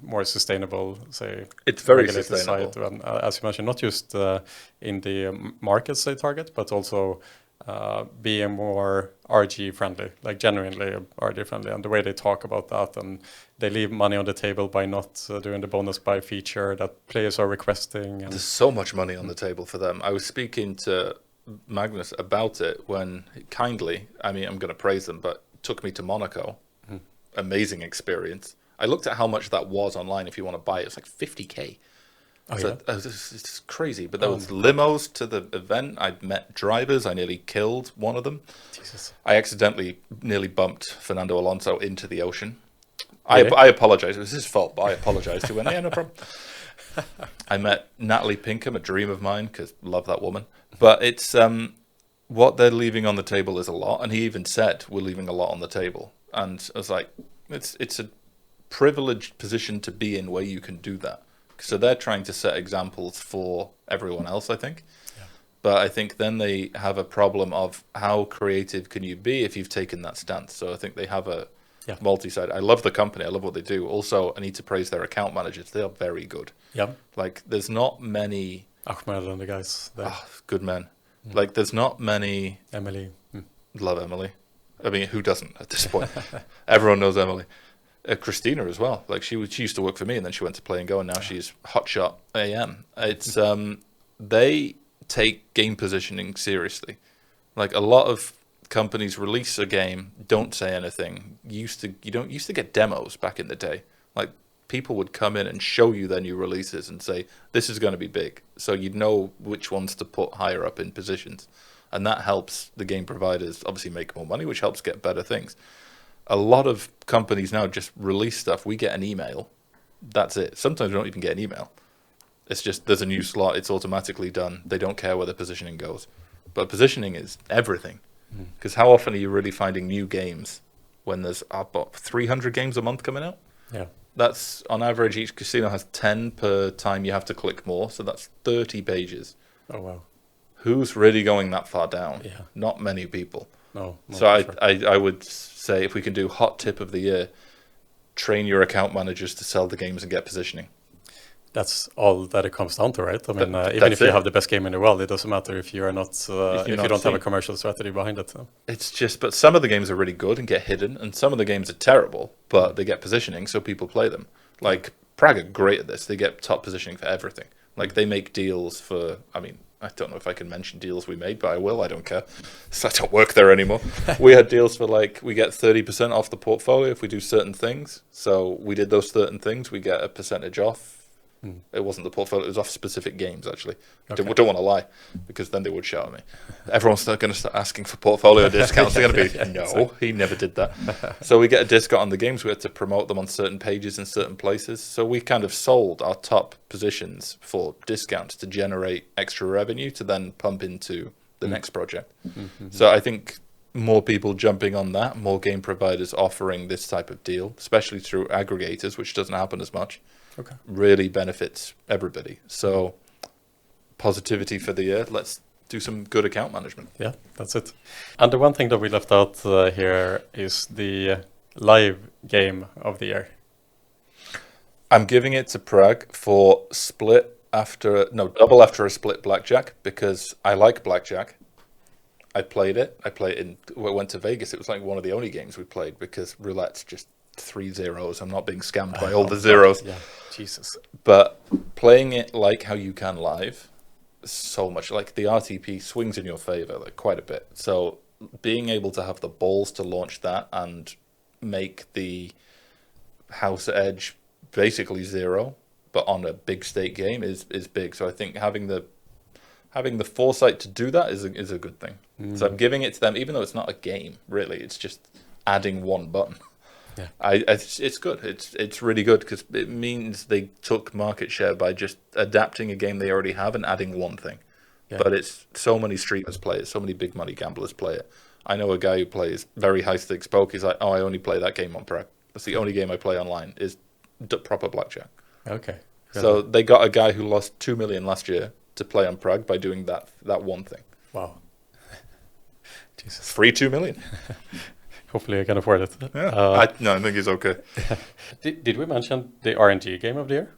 more sustainable, say, it's very regulated sustainable. side. And as you mentioned, not just in the markets they target, but also being more RG friendly, like genuinely RG friendly, and the way they talk about that, and they leave money on the table by not doing the bonus buy feature that players are requesting. And there's so much money on the table for them. I was speaking to Magnus about it when kindly, I mean, I'm going to praise them, but took me to Monaco. Amazing experience. I looked at how much that was online. If you want to buy it, it's like 50k. It's crazy. But there was limos to the event. I'd met drivers. I nearly killed one of them. Jesus. I accidentally nearly bumped Fernando Alonso into the ocean. Really? I apologize. It was his fault, but I apologized. He went, yeah, no problem. I met Natalie Pinkham, a dream of mine, because love that woman. But it's what they're leaving on the table is a lot, and he even said we're leaving a lot on the table. And I was like, it's a privileged position to be in where you can do that. So they're trying to set examples for everyone else, I think. Yeah. But I think then they have a problem of how creative can you be if you've taken that stance. So I think they have a multi-side. I love the company. I love what they do. Also, I need to praise their account managers. They are very good. Yeah. Like, there's not many... Ahmed and the guys there. Good men. Like, there's not many... Emily. Love Emily. I mean, who doesn't at this point? Everyone knows Emily. Christina as well. Like, she used to work for me, and then she went to Play and Go, and now she's Hotshot AM. It's they take game positioning seriously. Like, a lot of companies release a game, don't say anything. You used to get demos back in the day. Like, people would come in and show you their new releases and say, this is going to be big. So you'd know which ones to put higher up in positions. And that helps the game providers obviously make more money, which helps get better things. A lot of companies now just release stuff. We get an email. That's it. Sometimes we don't even get an email. It's just there's a new slot. It's automatically done. They don't care where the positioning goes. But positioning is everything. Because how often are you really finding new games when there's about 300 games a month coming out? Yeah. That's on average, each casino has 10 per time you have to click more. So that's 30 pages. Oh, wow. Who's really going that far down? Yeah. Not many people. No. So I would say if we can do hot tip of the year, train your account managers to sell the games and get positioning. That's all that it comes down to, right? I mean, even if you have the best game in the world, it doesn't matter if you are not if you don't have a commercial strategy behind it. So. It's just, but some of the games are really good and get hidden, and some of the games are terrible, but they get positioning, so people play them. Like Prague are great at this; they get top positioning for everything. Like they make deals for. I mean, I don't know if I can mention deals we made, but I will. I don't care. So I don't work there anymore. We had deals for like we get 30% off the portfolio if we do certain things. So we did those certain things. We get a percentage off. It wasn't the portfolio. It was off specific games, actually. Okay. Don't want to lie, because then they would shout at me. Everyone's going to start asking for portfolio discounts. They're going to be, no, he never did that. So we get a discount on the games. We had to promote them on certain pages in certain places. So we kind of sold our top positions for discounts to generate extra revenue to then pump into the next project. So I think more people jumping on that, more game providers offering this type of deal, especially through aggregators, which doesn't happen as much. Okay. Really benefits everybody. So positivity for the year. Let's do some good account management. Yeah, that's it. And the one thing that we left out here is the live game of the year. I'm giving it to Prague for double after a split blackjack, because I like blackjack. I played it. We went to Vegas. It was like one of the only games we played, because roulette's just 3 zeros. I'm not being scammed by all the zeros. Yeah, Jesus. But playing it like how you can live, so much, like the RTP swings in your favor like quite a bit. So being able to have the balls to launch that and make the house edge basically zero, but on a big stake game is big. So I think having the foresight to do that is a good thing. So I'm giving it to them, even though it's not a game really. It's just adding one button. Yeah, it's good. It's really good, because it means they took market share by just adapting a game they already have and adding one thing. Yeah. But it's so many streamers play it, so many big money gamblers play it. I know a guy who plays very high stakes poker. He's like, oh, I only play that game on Prague. That's the only game I play online is proper blackjack. Okay. So they got a guy who lost 2 million last year to play on Prague by doing that one thing. Wow. Jesus. Free 2 million. Hopefully I can afford it. Yeah. I think it's okay. Did we mention the RNG game of the year?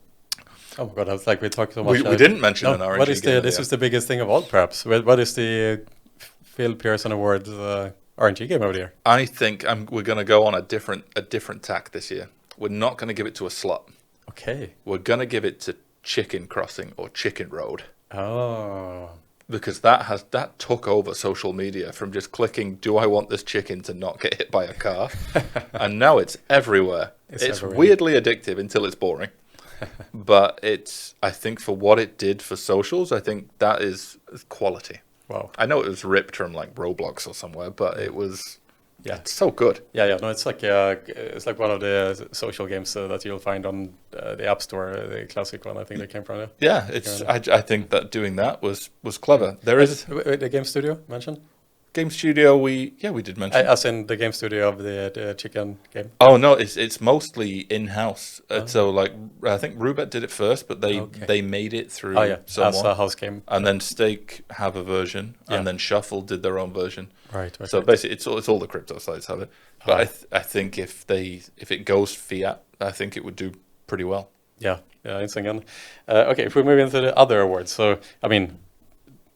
Oh my god, that's like we talked so much. We didn't mention an RNG what is game. This is the biggest thing of all, perhaps. What is the Phil Pearson Award RNG game of the year? I think we're going to go on a different tack this year. We're not going to give it to a slot. Okay. We're going to give it to Chicken Crossing or Chicken Road. Oh. Because that took over social media from just clicking, do I want this chicken to not get hit by a car? And now it's everywhere. It's everywhere. Weirdly addictive until it's boring. But I think for what it did for socials, I think that is quality. Wow. I know it was ripped from like Roblox or somewhere, but it was... Yeah, it's so good. Yeah. No, it's like one of the social games that you'll find on the App Store, the classic one. I think they came from there. Yeah, I think that doing that was clever. There is the game studio mentioned. Game studio, we did mention. As in the game studio of the chicken game. Oh no, it's mostly in house. So like I think Rubet did it first, but they made it through someone. As a house game. And then Stake have a version, and then Shuffle did their own version. Right. So basically, it's all the crypto sites have it. But I think if it goes fiat, I think it would do pretty well. Yeah, it's again. Okay, if we move into the other awards, so I mean,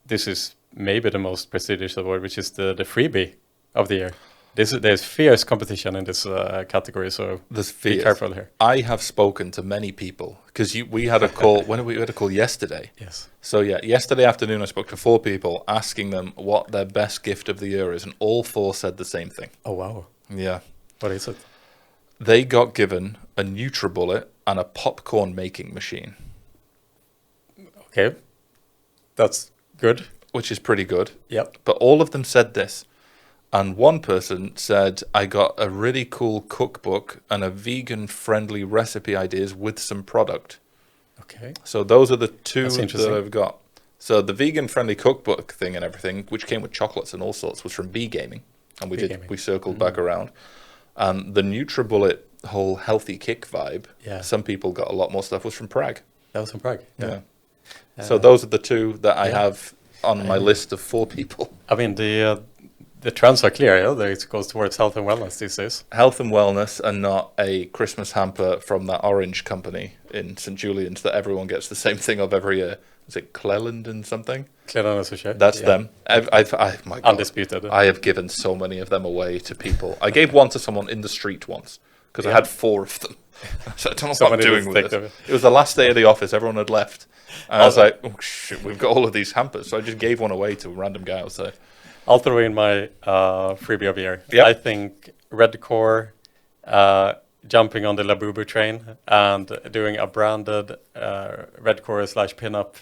this is maybe the most prestigious award, which is the freebie of the year. There's fierce competition in this category, so be careful here. I have spoken to many people, because we had a call. We had a call yesterday. Yes. So yesterday afternoon I spoke to 4 people, asking them what their best gift of the year is, and all 4 said the same thing. Oh wow. Yeah. What is it? They got given a NutriBullet and a popcorn making machine. Okay. That's good. Which is pretty good. Yep. But all of them said this. And one person said, I got a really cool cookbook and a vegan-friendly recipe ideas with some product. Okay. So those are the 2 that I've got. So the vegan-friendly cookbook thing and everything, which came with chocolates and all sorts, was from B-Gaming. And we circled back around. And the NutriBullet whole healthy kick vibe, some people got a lot more stuff, was from Prague. That was from Prague? Yeah. So those are the 2 that I have on my list of 4 people. I mean, the trends are clear. It goes towards health and wellness these days. Health and wellness, and not a Christmas hamper from that orange company in St. Julian's that everyone gets the same thing of every year. Is it Cleland and something? Cleland and Sushi. That's them. My God, undisputed. I have given so many of them away to people. I gave one to someone in the street once, because I had 4 of them. So I don't know what I'm doing with this. It was the last day of the office. Everyone had left. And I was like, oh, shit, we've got all of these hampers. So I just gave one away to a random guy outside. I'll throw in my freebie of the year. Yep. I think Redcore jumping on the Labubu train and doing a branded red core / pinup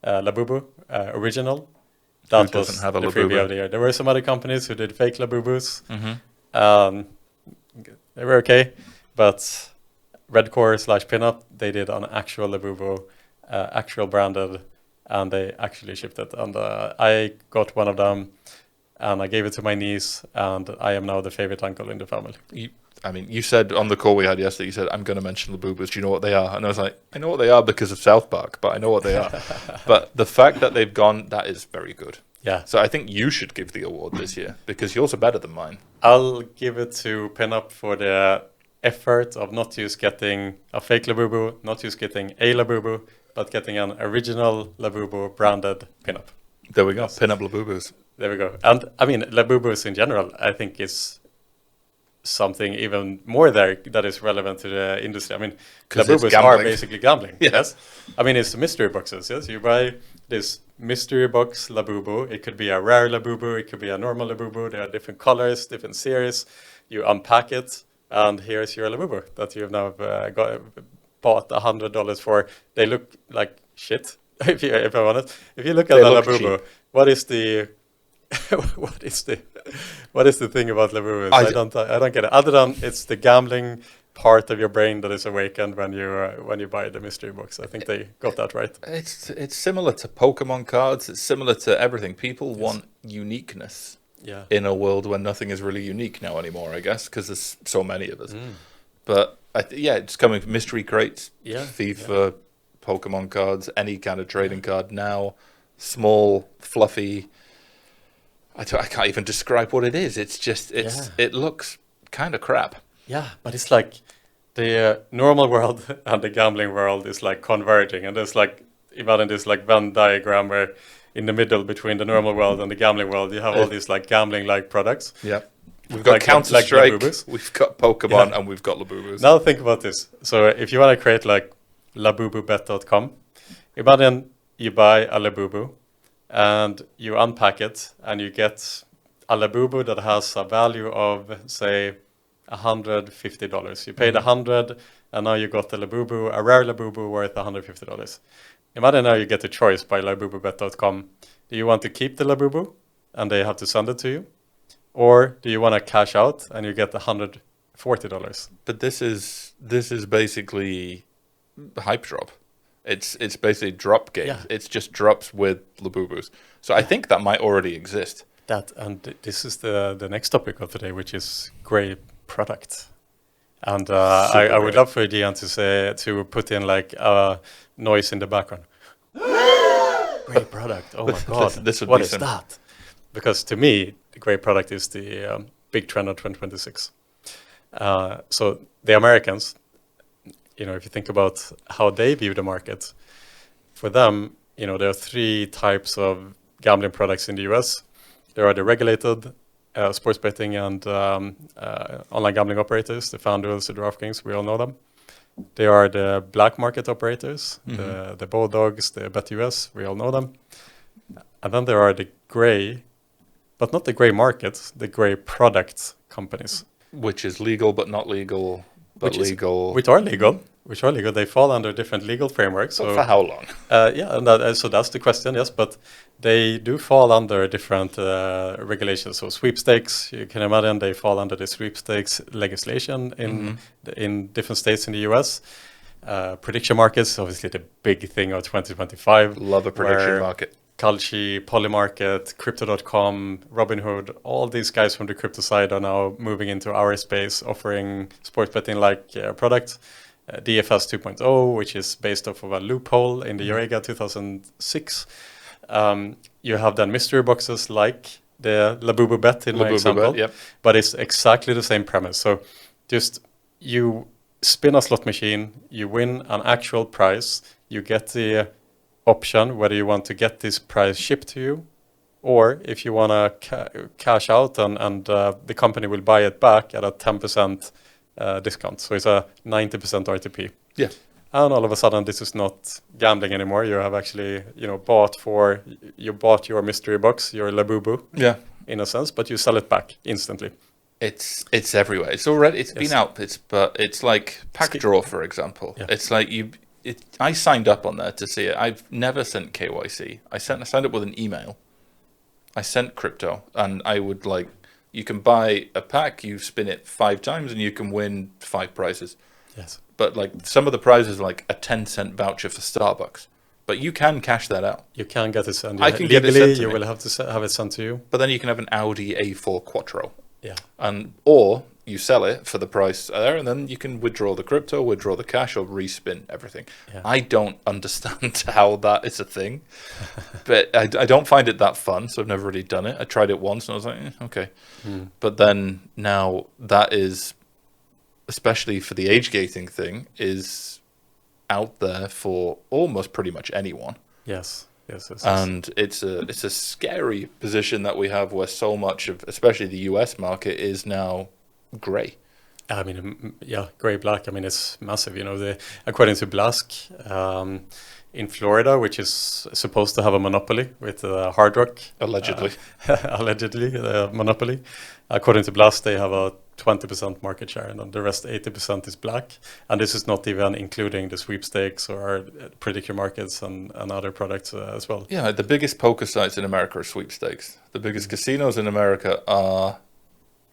Labubu original. That was have a the Labubu? freebie of the year. There were some other companies who did fake Labubus. Mm-hmm. They were okay, but red core / pinup, they did an actual Labubu, actual branded, and they actually shipped it. And I got one of them, and I gave it to my niece, and I am now the favorite uncle in the family. You said on the call we had yesterday, you said, I'm going to mention Labubas. Do you know what they are? And I was like, I know what they are because of South Park, but I know what they are. But the fact that they've gone, that is very good. Yeah. So I think you should give the award this year because yours are better than mine. I'll give it to Pinup for the effort of not just getting a fake Labubu, not just getting a Labubu, but getting an original Labubu branded Pinup. There we go. Pinup Labubus. There we go. And I mean, Labubus in general, I think is something even more there that is relevant to the industry. I mean, Labubus are basically gambling. Yes. I mean, it's mystery boxes. Yes. You buy this mystery box Labubu. It could be a rare Labubu. It could be a normal Labubu. There are different colors, different series. You unpack it, and here's your Labubu that you've now bought $100 for. They look like shit. If I'm honest, if you look at the Labubu, what is the what is the thing about Labubus? I don't get it. Other than it's the gambling part of your brain that is awakened when you buy the mystery box. I think they got that right. It's similar to Pokemon cards. It's similar to everything. People want uniqueness. Yeah. In a world where nothing is really unique now anymore, I guess, because there's so many of us. But it's coming from mystery crates, FIFA, Pokemon cards, any kind of trading card now, small, fluffy. I can't even describe what it is. It's just it looks kind of crap. Yeah, but it's like the normal world and the gambling world is like converging, and there's like imagine this like Venn diagram where in the middle between the normal world and the gambling world you have all these like gambling like products. Yeah, we've got Counter-Strike, we've got Pokemon, and we've got Labubus. Now think about this. So if you want to create like labububet.com, imagine you buy a Labubu and you unpack it and you get a Labubu that has a value of say $150. You paid $100 and now you got a Labubu, a rare Labubu worth $150. Imagine now you get a choice by labububet.com. Do you want to keep the Labubu and they have to send it to you? Or do you want to cash out and you get $140? But this is basically hype drop. It's basically drop game. Yeah. It's just drops with Labubus. So I think that might already exist. This is the next topic of today, which is great product. And I would love for Gian to put in like a noise in the background. Great product. Oh my God. What is that? Because to me, the great product is the big trend of 2026. So the Americans, if you think about how they view the market, for them, there are three types of gambling products in the US. There are the regulated sports betting and online gambling operators, the FanDuels, the DraftKings, we all know them. They are the black market operators, the Bulldogs, the BetUS, we all know them. And then there are the gray, but not the gray market, the gray product companies. Which is legal but not legal, but legal. Which are legal. They fall under different legal frameworks. So for how long? So that's the question, yes. But they do fall under different regulations. So Sweepstakes, you can imagine they fall under the Sweepstakes legislation in different states in the US. Prediction markets, obviously the big thing of 2025. Love a prediction market. Kalshi, Polymarket, Crypto.com, Robinhood, all these guys from the crypto side are now moving into our space, offering sports betting-like products. DFS 2.0, which is based off of a loophole in the Eureka 2006. You have then mystery boxes like the Labubu Bet in my example, but it's exactly the same premise. So just you spin a slot machine, you win an actual prize, you get the option whether you want to get this prize shipped to you, or if you want to cash out and the company will buy it back at a 10% discount. So it's a 90% RTP. Yeah. And all of a sudden, this is not gambling anymore. You have actually, bought your mystery box, your Labubu, in a sense, but you sell it back instantly. It's everywhere. It's been out. It's like Pack Draw, for example. Yeah. It's like I signed up on there to see it. I've never sent KYC. I signed up with an email. I sent crypto, and I would you can buy a pack, you spin it 5 times, and you can win 5 prizes. Yes. But some of the prizes are like a 10-cent voucher for Starbucks. But you can cash that out. You can get it sent. I can legally, get it sent to you me. will have to have it sent to you. But then you can have an Audi A4 Quattro. Yeah. Or you sell it for the price there, and then you can withdraw the crypto, withdraw the cash, or respin everything. Yeah. I don't understand how that is a thing, but I don't find it that fun, so I've never really done it. I tried it once, and I was like, okay. But then now that is, especially for the age gating thing, is out there for almost pretty much anyone. Yes. And it's a scary position that we have, where so much of, especially the US market, is now grey. I mean, yeah, grey black. I mean, it's massive. According to Blask, in Florida, which is supposed to have a monopoly with Hard Rock, Allegedly. Allegedly, monopoly. According to Blask, they have a 20% market share, and then the rest 80% is black. And this is not even including the Sweepstakes or prediction markets and other products as well. Yeah, the biggest poker sites in America are Sweepstakes. The biggest casinos in America are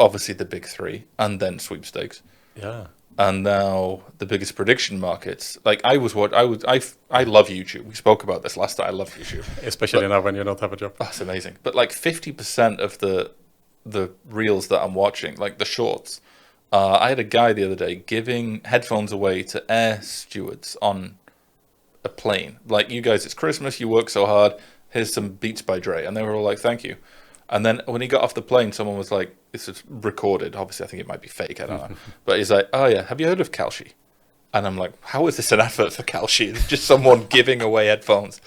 obviously the big 3, and then Sweepstakes. Yeah. And now the biggest prediction markets. I love YouTube. We spoke about this last time. I love YouTube, especially now when you don't have a job. That's amazing. But 50% of the reels that I'm watching, like the shorts, I had a guy the other day giving headphones away to air stewards on a plane. Like, you guys, it's Christmas, you work so hard, here's some Beats by Dre. And they were all like, thank you. And then when he got off the plane, someone was like, this is recorded, obviously I think it might be fake, I don't know. But he's like, oh yeah, have you heard of Kalshi? And I'm like, how is this an advert for Kalshi? It's just someone giving away headphones.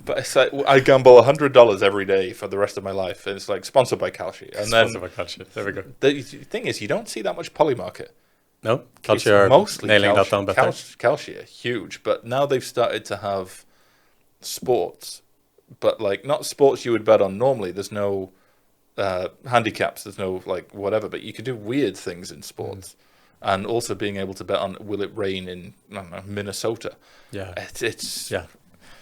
But it's like, I gamble $100 every day for the rest of my life. And it's like, sponsored by Kalshi. And sponsored by Kalshi. There we go. The thing is, you don't see that much polymarket. No, Kalshi are mostly nailing that down better. Kalshi are huge. But now they've started to have sports. But not sports you would bet on normally. There's no handicaps. There's no whatever. But you can do weird things in sports. And also being able to bet on, will it rain in, I don't know, Minnesota? Yeah. It's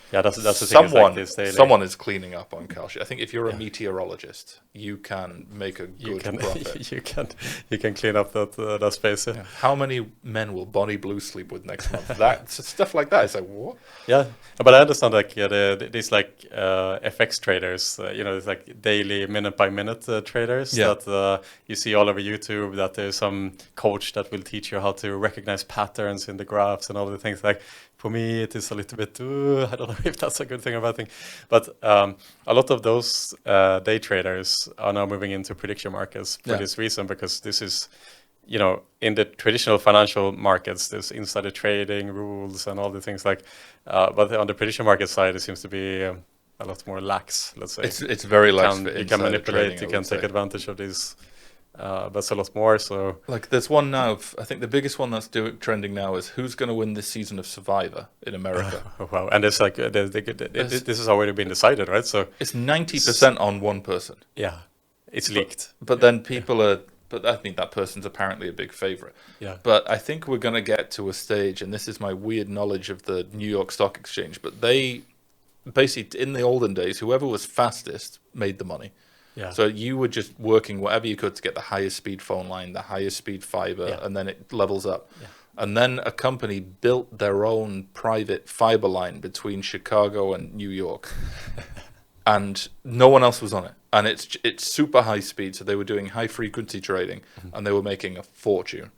yeah, that's the thing. Someone is cleaning up on Kalshi. I think if you're a meteorologist, you can make a good profit. you can clean up that space. Yeah. How many men will Bonnie Blue sleep with next month? That stuff like that. It's like, what? Yeah, but I understand these FX traders. It's like daily, minute by minute traders that you see all over YouTube. That there's some coach that will teach you how to recognize patterns in the graphs and all the things. For me, it is a little bit, I don't know if that's a good thing or bad thing. But a lot of those day traders are now moving into prediction markets for this reason, because this is, in the traditional financial markets, there's insider trading rules and all the things but on the prediction market side, it seems to be a lot more lax, let's say. It's very lax. You can manipulate, you can take advantage of these. That's a lot more. So, there's one now. I think the biggest one that's trending now is who's going to win this season of Survivor in America. Wow! And it's this has already been decided, right? So it's 90% on one person. Yeah, it's leaked. But then people are. But I mean, that person's apparently a big favorite. Yeah. But I think we're going to get to a stage, and this is my weird knowledge of the New York Stock Exchange. But they basically, in the olden days, whoever was fastest made the money. Yeah. So you were just working whatever you could to get the highest speed phone line, the highest speed fiber, and then it levels up. Yeah. And then a company built their own private fiber line between Chicago and New York. And no one else was on it. And it's super high speed, so they were doing high frequency trading, and they were making a fortune.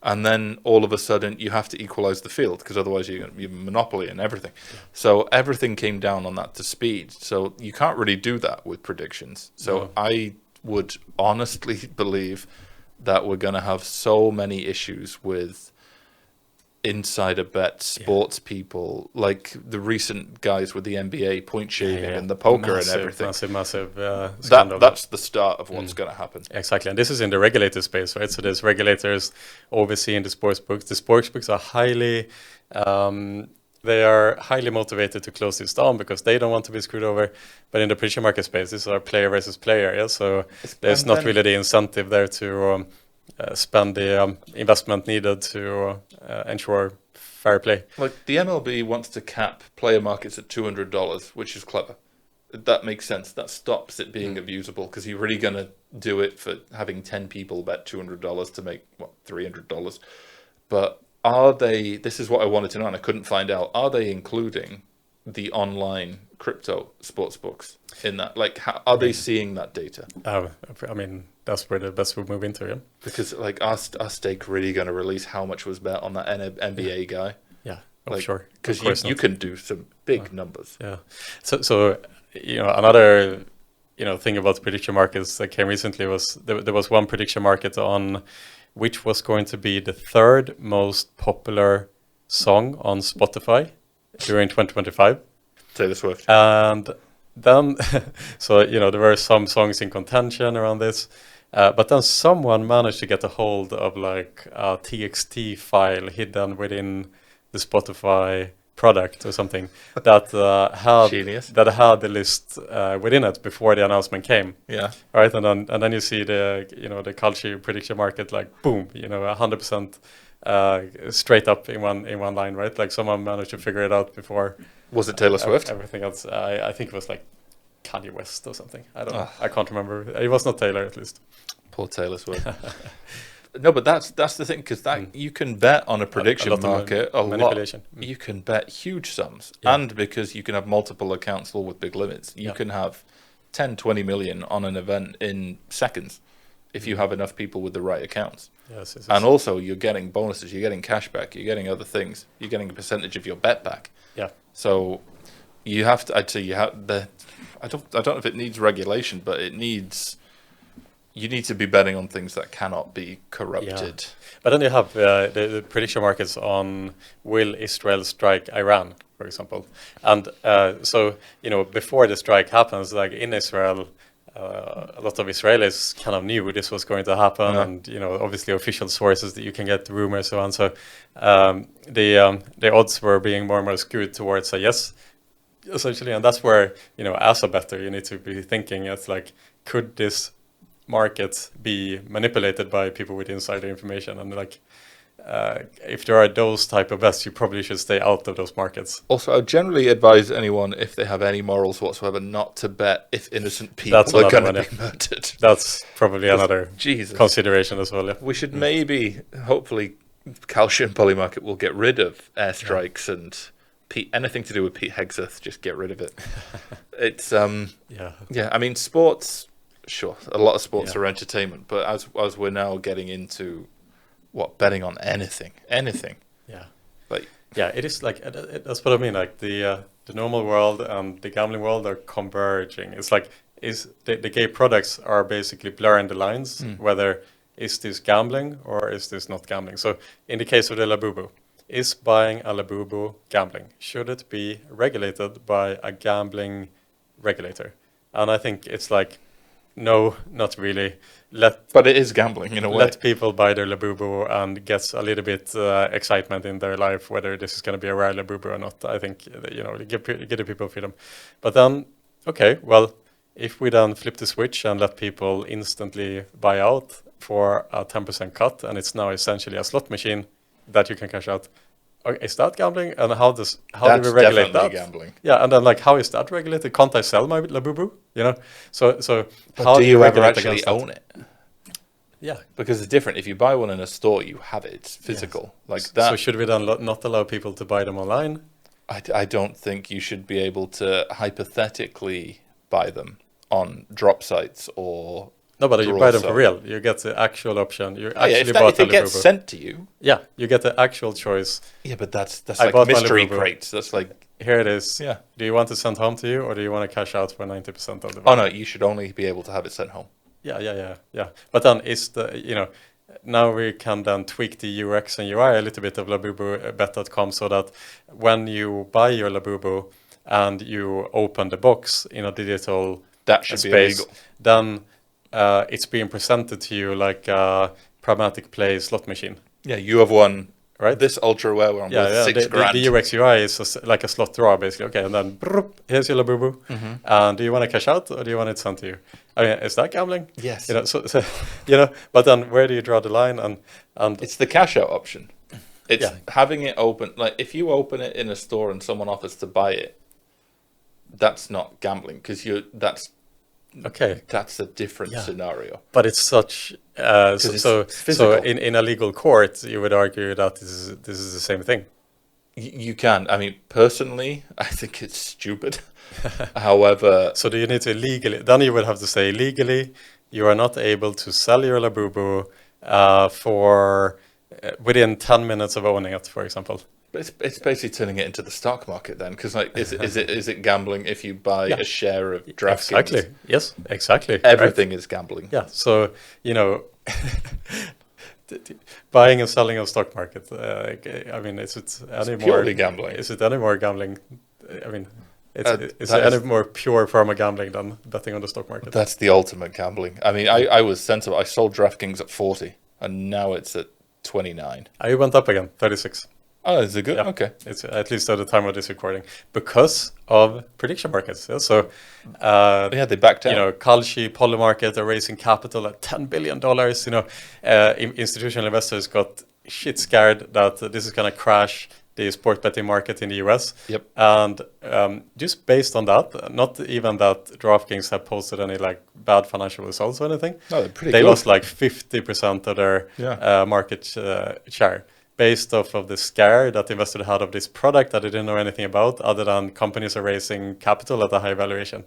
And then all of a sudden, you have to equalize the field, because otherwise you have a monopoly and everything. Yeah. So everything came down on that to speed. So you can't really do that with predictions. So I would honestly believe that we're going to have so many issues with insider bet sports people, like the recent guys with the NBA point shaving and the poker and everything. Massive scandal. That's the start of what's going to happen. Exactly, and this is in the regulator space, right? So there's regulators overseeing the sports books. The sports books are highly they are highly motivated to close this down because they don't want to be screwed over. But in the prediction market space, these are player versus player. Yeah? So there's not really the incentive there to spend the investment needed to ensure fair play. Like the MLB wants to cap player markets at $200, which is clever. That makes sense. That stops it being abusable because you're really going to do it for having 10 people bet $200 to make, what, $300. But are they, this is what I wanted to know and I couldn't find out, are they including the online crypto sports books in that? Like, how, are they seeing that data? I mean, that's where the best would move into, yeah. Because, like, are Stake really going to release how much was bet on that NBA guy? Yeah, like, sure. Because you can do some big numbers. Yeah. So another thing about prediction markets that came recently was there was one prediction market on which was going to be the third most popular song on Spotify during 2025. Taylor Swift. And then, so there were some songs in contention around this, but then someone managed to get a hold of like a TXT file hidden within the Spotify product or something that had the list within it before the announcement came. Yeah. Right, and then you see the culture prediction market like boom, 100% straight up in one line, right? Like someone managed to figure it out before. Was it Taylor Swift? Everything else, I think it was like Kanye West or something. I don't know. I can't remember. It was not Taylor, at least. Poor Taylor Swift. No, but that's the thing, because you can bet on a prediction market a manipulation. lot. You can bet huge sums, and because you can have multiple accounts all with big limits, you can have 10, 20 million on an event in seconds if you have enough people with the right accounts. Yes. And also, you're getting bonuses, you're getting cash back, you're getting other things, you're getting a percentage of your bet back. Yeah. So you have to. I'd say you have the. I don't know if it needs regulation, but it needs. You need to be betting on things that cannot be corrupted. Yeah. But then you have the prediction markets on will Israel strike Iran, for example. And so, before the strike happens, like in Israel, a lot of Israelis kind of knew this was going to happen. Yeah. And, obviously official sources that you can get rumors so on. So the odds were being more and more skewed towards a yes, essentially. And that's where, as a bettor, you need to be thinking, it's like, could this market be manipulated by people with insider information? And like if there are those type of bets, you probably should stay out of those markets. Also, I would generally advise anyone, if they have any morals whatsoever, not to bet if innocent people are going to be murdered. That's probably another consideration as well. Yeah. We should maybe, hopefully, Calcium Polymarket will get rid of airstrikes and anything to do with Pete Hegseth. Just get rid of it. It's I mean, sports. Sure, a lot of sports are entertainment, but as we're now getting into betting on anything, it is like that's what I mean. Like the normal world and the gambling world are converging. It's like the gay products are basically blurring the lines. Whether is this gambling or is this not gambling? So in the case of the Labubu, is buying a Labubu gambling? Should it be regulated by a gambling regulator? And I think it's like, no, not really. But it is gambling in a way. Let people buy their Labubu and get a little bit excitement in their life, whether this is going to be a rare Labubu or not. I think, give the people freedom. But then, okay, well, if we then flip the switch and let people instantly buy out for a 10% cut, and it's now essentially a slot machine that you can cash out, is that gambling? And how do we regulate that? Gambling. Yeah, and then like, how is that regulated? Can't I sell my Labubu? So but how do you ever actually own it? Yeah, because it's different. If you buy one in a store, you have it. It's physical, like that. So should we then not allow people to buy them online? I don't think you should be able to hypothetically buy them on drop sites or. No, but you buy them for real. You get the actual option. You actually if it gets sent to you. Yeah, you get the actual choice. Yeah, but that's like mystery crates. That's like, here it is. Yeah. Do you want it sent home to you, or do you want to cash out for 90% of the value? Oh no, you should only be able to have it sent home. Yeah. But then is now we can then tweak the UX and UI a little bit of LabubuBet.com so that when you buy your Labubu and you open the box in a digital that should space, be illegal. Then it's being presented to you like a pragmatic play slot machine. Yeah, you have won right? This ultra rare one was $6,000. The UX UI is like a slot draw, basically. Okay, and then here's your Labubu. And do you want to cash out or do you want it sent to you? I mean, is that gambling? Yes. You know, so but then where do you draw the line? And it's the cash out option. It's having it open. Like if you open it in a store and someone offers to buy it, that's not gambling because that's a different scenario. But it's such so in a legal court, you would argue that this is the same thing. You can. I mean, personally, I think it's stupid. However, so do you need to legally? Then you would have to say legally, you are not able to sell your Labubu for within 10 minutes of owning it, for example. But it's basically turning it into the stock market then, because like, is it gambling if you buy a share of DraftKings? Exactly. Yes. Exactly. Everything is gambling. Yeah. So buying and selling on stock market. I mean, is it any more purely gambling? Is it any more gambling? I mean, is it any more pure form of gambling than betting on the stock market? That's the ultimate gambling. I mean, I was sensible. I sold DraftKings at 40, and now it's at 29. I went up again, 36. Oh, is it good? Yeah. Okay. It's at least at the time of this recording because of prediction markets. Yeah? So, they backed out. Kalshi, Polymarket are raising capital at $10 billion. Institutional investors got shit scared that this is going to crash the sport betting market in the US. Yep. And just based on that, not even that DraftKings have posted any like bad financial results or anything. No, they're pretty They good. lost like 50% of their market share, based off of the scare that investors had of this product that they didn't know anything about, other than companies are raising capital at a high valuation.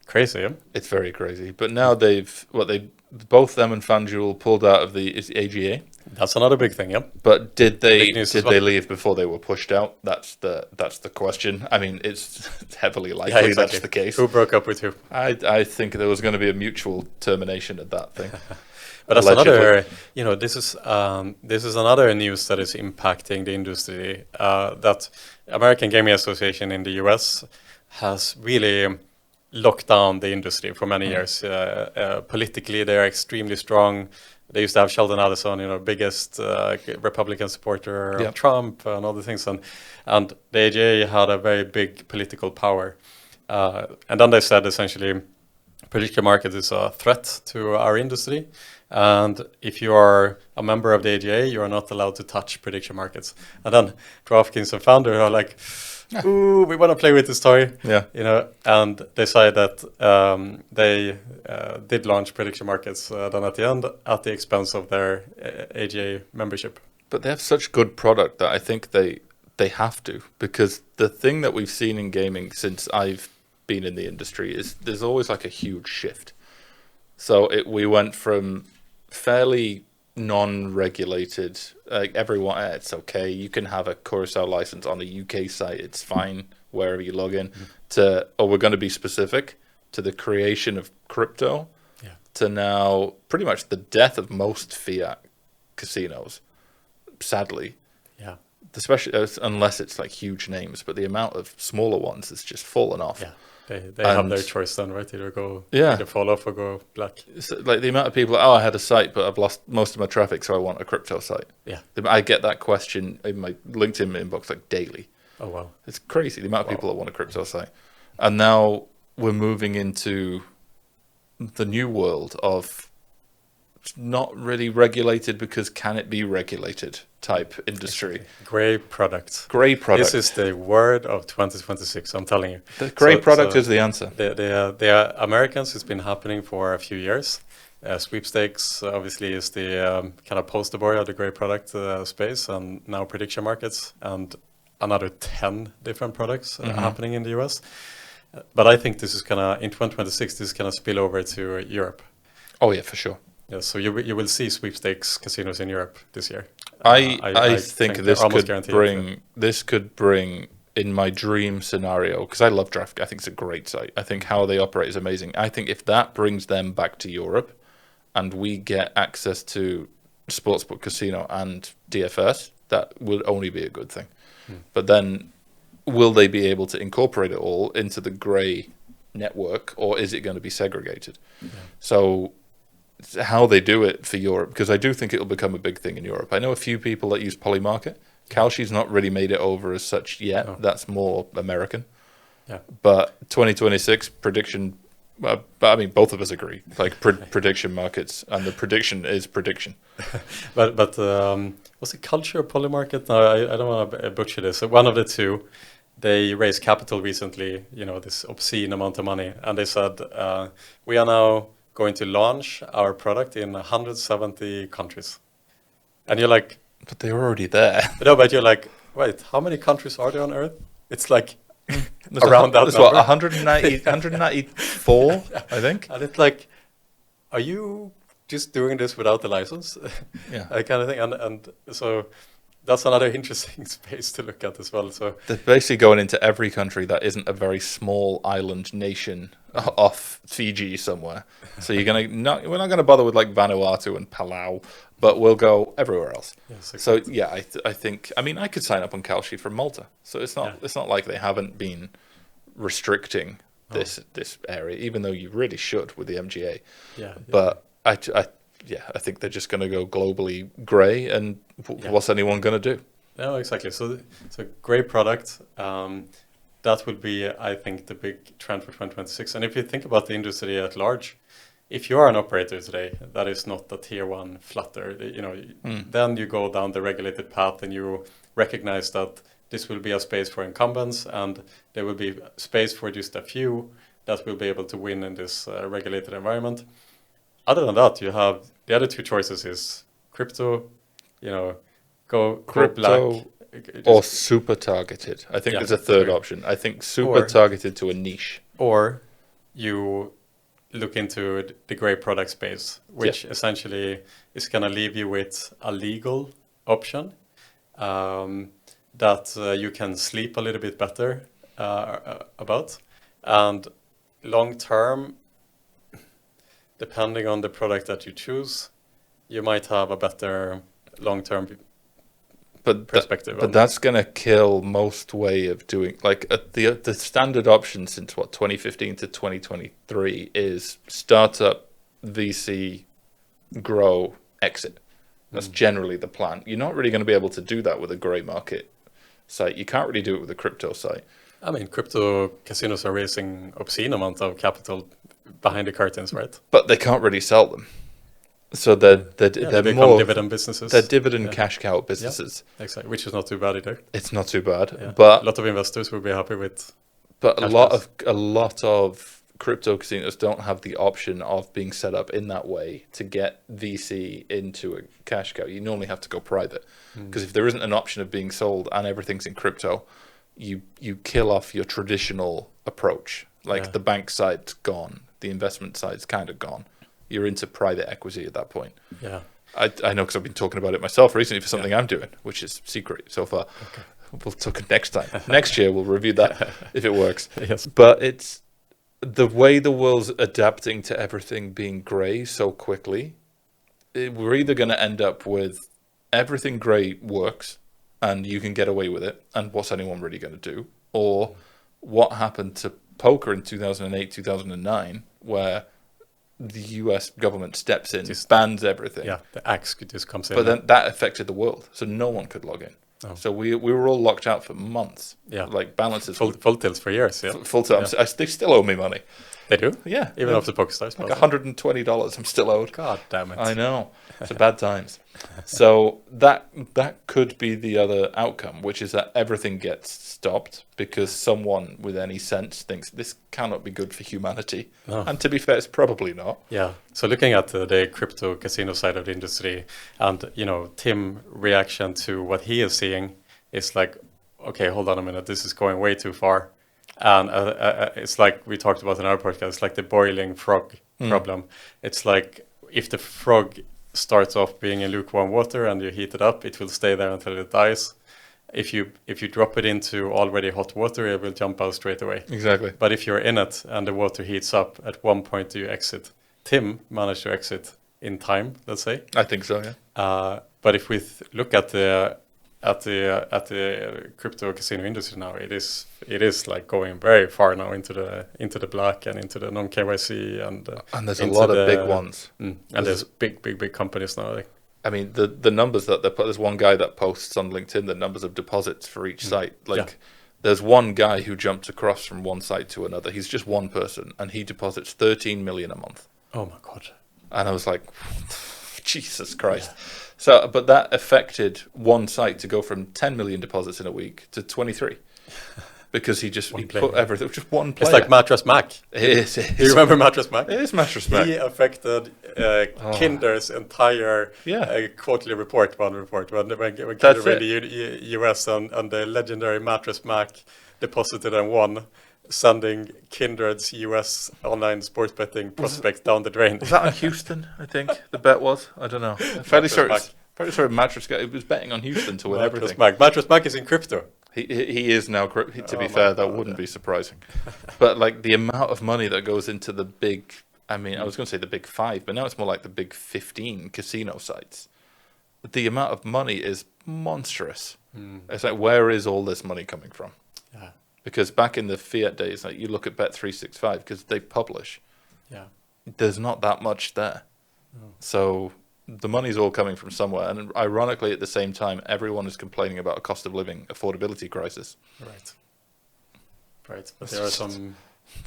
Crazy, yeah? It's very crazy. But now both them and FanDuel pulled out of the AGA. That's another big thing, yeah. But did they leave before they were pushed out? That's the question. I mean, it's heavily likely that's the case. Who broke up with who? I think there was going to be a mutual termination of that thing. But that's another, this is another news that is impacting the industry. That American Gaming Association in the US has really locked down the industry for many years. Politically, they are extremely strong. They used to have Sheldon Adelson, biggest Republican supporter of Trump and all the things, and the AGA had a very big political power. And then they said essentially, prediction market is a threat to our industry. And if you are a member of the AGA, you are not allowed to touch prediction markets. And then DraftKings and Founder are like, ooh, we want to play with this toy. Yeah. And they decided that they did launch prediction markets then at the end at the expense of their AGA membership. But they have such good product that I think they have to, because the thing that we've seen in gaming since I've been in the industry is there's always like a huge shift. So we went from fairly non-regulated, like everyone, it's okay, you can have a Curacao license on a UK site, it's fine wherever you log in, to we're going to be specific, to the creation of crypto, to now pretty much the death of most fiat casinos, sadly. Yeah. Especially unless it's like huge names, but the amount of smaller ones has just fallen off. Yeah. They have their choice then, right? Either either fall off or go black. So, like the amount of people, I had a site, but I've lost most of my traffic, so I want a crypto site. Yeah. I get that question in my LinkedIn inbox like daily. Oh, wow. It's crazy, the amount of people that want a crypto site. And now we're moving into the new world of not really regulated because can it be regulated type industry. Grey product. Grey product. This is the word of 2026, I'm telling you. The grey product is the answer. They are Americans. It's been happening for a few years. Sweepstakes obviously is the kind of poster boy of the grey product space, and now prediction markets and another 10 different products happening in the US. But I think this is in 2026, this is going to spill over to Europe. Oh yeah, for sure. Yeah, so you will see sweepstakes casinos in Europe this year. I think this could bring in my dream scenario, because I love Draft. I think it's a great site. I think how they operate is amazing. I think if that brings them back to Europe, and we get access to sportsbook casino and DFS, that would only be a good thing. But then, will they be able to incorporate it all into the grey network, or is it going to be segregated? So how they do it for Europe, because I do think it'll become a big thing in Europe. I know a few people that use Polymarket. Kalshi's not really made it over as such yet. No. That's more American. Yeah. But 2026 prediction, but I mean, both of us agree, like prediction markets, and the prediction is prediction. but was it Culture or Polymarket? No, I don't want to butcher this. So one of the two, they raised capital recently, this obscene amount of money. And they said, we are now going to launch our product in 170 countries. And you're like... But they're already there. No, but you're like, wait, how many countries are there on Earth? It's like around that number. What, 190, 194, I think? And it's like, are you just doing this without the license? Yeah. That kind of thing. And so that's another interesting space to look at as well. So they're basically going into every country that isn't a very small island nation off Fiji somewhere. So we're not gonna bother with like Vanuatu and Palau, but we'll go everywhere else. Yes, exactly. So yeah, I think I could sign up on Kalshi from Malta. So it's not like they haven't been restricting this area, even though you really should with the MGA. Yeah. But I think they're just going to go globally grey, and what's anyone going to do? No, exactly. So great product. That will be, I think, the big trend for 2026. And if you think about the industry at large, if you are an operator today that is not a tier one Flutter, then you go down the regulated path and you recognize that this will be a space for incumbents, and there will be space for just a few that will be able to win in this regulated environment. Other than that, you have the other two choices is crypto, go black. Or super targeted. I think there's a third option. I think super targeted to a niche. Or you look into the grey product space, which essentially is going to leave you with a legal option that you can sleep a little bit better about. And long term, depending on the product that you choose, you might have a better long-term perspective. But that's going to kill most way of doing, like the standard option since 2015 to 2023 is startup, VC, grow, exit. That's generally the plan. You're not really going to be able to do that with a grey market site. You can't really do it with a crypto site. I mean, crypto casinos are raising obscene amount of capital behind the curtains, right? But they can't really sell them. So they're become more dividend businesses. They're dividend cash cow businesses. Yeah, exactly, which is not too bad either. It's not too bad, Yeah. but a lot of investors will be happy with. But a lot of crypto casinos don't have the option of being set up in that way to get VC into a cash cow. You normally have to go private, because if there isn't an option of being sold and everything's in crypto, you kill off your traditional approach. Like the bank side's gone, the investment side's kind of gone. You're into private equity at that point. Yeah, I know because I've been talking about it myself recently for something I'm doing, which is secret so far. Okay. We'll talk next time. Next year we'll review that if it works. Yes. But it's the way the world's adapting to everything being grey so quickly. We're either going to end up with everything grey works and you can get away with it, and what's anyone really going to do? Or what happened to poker in 2008, 2009, where the US government steps in, just bans everything. Yeah, the axe just comes in. But then that affected the world, so no one could log in. Oh. So we were all locked out for months. Yeah, like balances. Full tilts for years. Yeah, full tilts. Yeah. They still owe me money. They do. Yeah, even after PokerStars. Like $120, I'm still owed. God damn it! I know. It's bad times. So that could be the other outcome, which is that everything gets stopped because someone with any sense thinks this cannot be good for humanity. No. And to be fair, it's probably not. Yeah. So looking at the crypto casino side of the industry, and Tim's reaction to what he is seeing is like, okay, hold on a minute, this is going way too far. And it's like we talked about in our podcast, it's like the boiling frog problem. It's like if the frog starts off being in lukewarm water and you heat it up, it will stay there until it dies. If you drop it into already hot water, it will jump out straight away. Exactly. But if you're in it and the water heats up, at one point do you exit? Tim managed to exit in time, let's say. I think so, yeah. But if we look at the crypto casino industry now, it is like going very far now into the black and into the non-KYC and there's a lot of big ones. And there's big companies now. I mean, the numbers that they put. There's one guy that posts on LinkedIn the numbers of deposits for each site. Like, there's one guy who jumps across from one site to another. He's just one person, and he deposits 13 million a month. Oh my God! And I was like, Jesus Christ. So, but that affected one site to go from 10 million deposits in a week to 23. Because he put everything, just one player. It's like Mattress Mac. It is. Do you remember Mattress Mac? It is Mattress Mac. He affected Kinder's entire quarterly report, when Kinder went to the US and the legendary Mattress Mac deposited and won, sending Kindred's US online sports betting prospects down the drain. Was that on Houston, I think, the bet was? I don't know. Fairly sure Mattress Mac, it was betting on Houston to win everything. Mattress Mac is in crypto. He is now, to be fair, that wouldn't be surprising. But like the amount of money that goes into the big, I mean, I was going to say the big 5, but now it's more like the big 15 casino sites. The amount of money is monstrous. It's like, where is all this money coming from? Yeah. Because back in the fiat days, like you look at Bet365, because they publish, there's not that much there. So the money's all coming from somewhere, and ironically, at the same time, everyone is complaining about a cost of living affordability crisis. Right. But there are some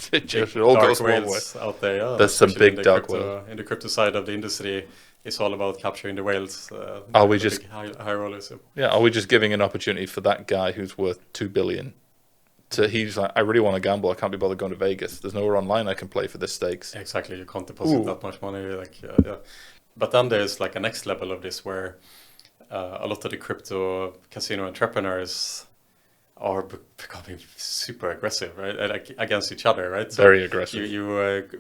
it all dark goes one way whales out there. There's some big dark whales. In the crypto side of the industry, it's all about capturing the whales. Are we just high rollers? Are we just giving an opportunity for that guy who's worth $2 billion? He's like, I really want to gamble. I can't be bothered going to Vegas. There's nowhere online I can play for this stakes. Exactly, you can't deposit that much money. But then there's like a next level of this where a lot of the crypto casino entrepreneurs are becoming super aggressive, right? Like against each other, right? So very aggressive.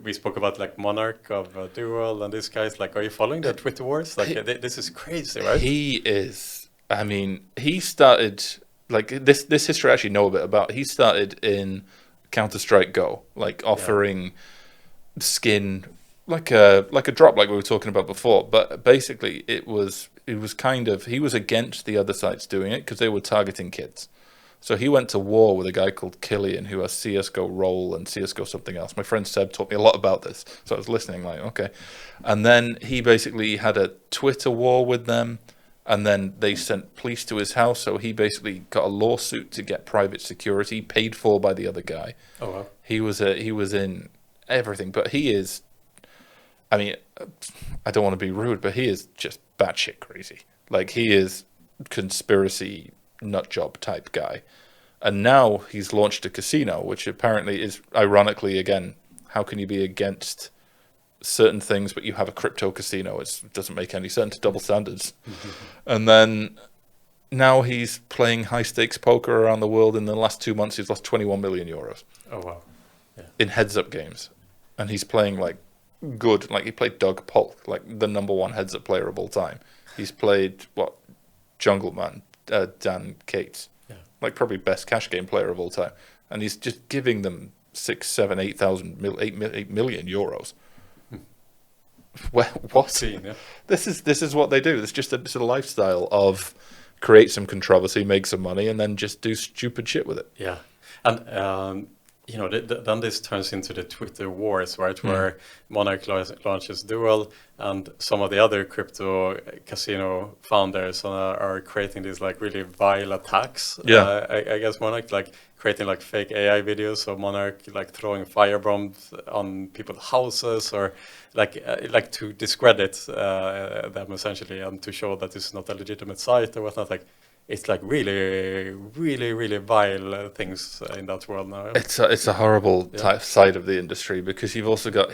We spoke about like Monarch of Duel and these guys. Like, are you following the Twitter wars? Like, this is crazy, right? He is. I mean, he started like this history I actually know a bit about. He started in Counter-Strike Go, like offering skin. Like a drop, like we were talking about before, but basically it was kind of, he was against the other sites doing it because they were targeting kids. So he went to war with a guy called Killian who has CS:GO Roll and CS:GO something else. My friend Seb taught me a lot about this, so I was listening like, okay. And then he basically had a Twitter war with them, and then they sent police to his house. So he basically got a lawsuit to get private security paid for by the other guy. Oh wow. He was in everything, but he is. I mean, I don't want to be rude, but he is just batshit crazy. Like, he is conspiracy nutjob type guy. And now he's launched a casino, which apparently is, ironically, again, how can you be against certain things, but you have a crypto casino? It doesn't make any sense, double standards. And then now he's playing high-stakes poker around the world. In the last 2 months, he's lost 21 million euros. Oh, wow. Yeah. In heads-up games. And he's playing, like, good. Like, he played Doug Polk, like the #1 heads-up player of all time. He's played, Jungle Man, Dan Cates. Yeah. Like, probably best cash game player of all time. And he's just giving them 6, 7, 8 million euros. Well, what? This is what they do. It's just a lifestyle of create some controversy, make some money, and then just do stupid shit with it. Yeah. And then this turns into the Twitter wars, right? Where Monarch launches Duel, and some of the other crypto casino founders are creating these like really vile attacks. Yeah, I guess Monarch like creating like fake AI videos of Monarch like throwing firebombs on people's houses, or like to discredit them essentially, and to show that this is not a legitimate site or whatnot. Like, it's like really, really, really vile things in that world now. It's a horrible side of the industry, because you've also got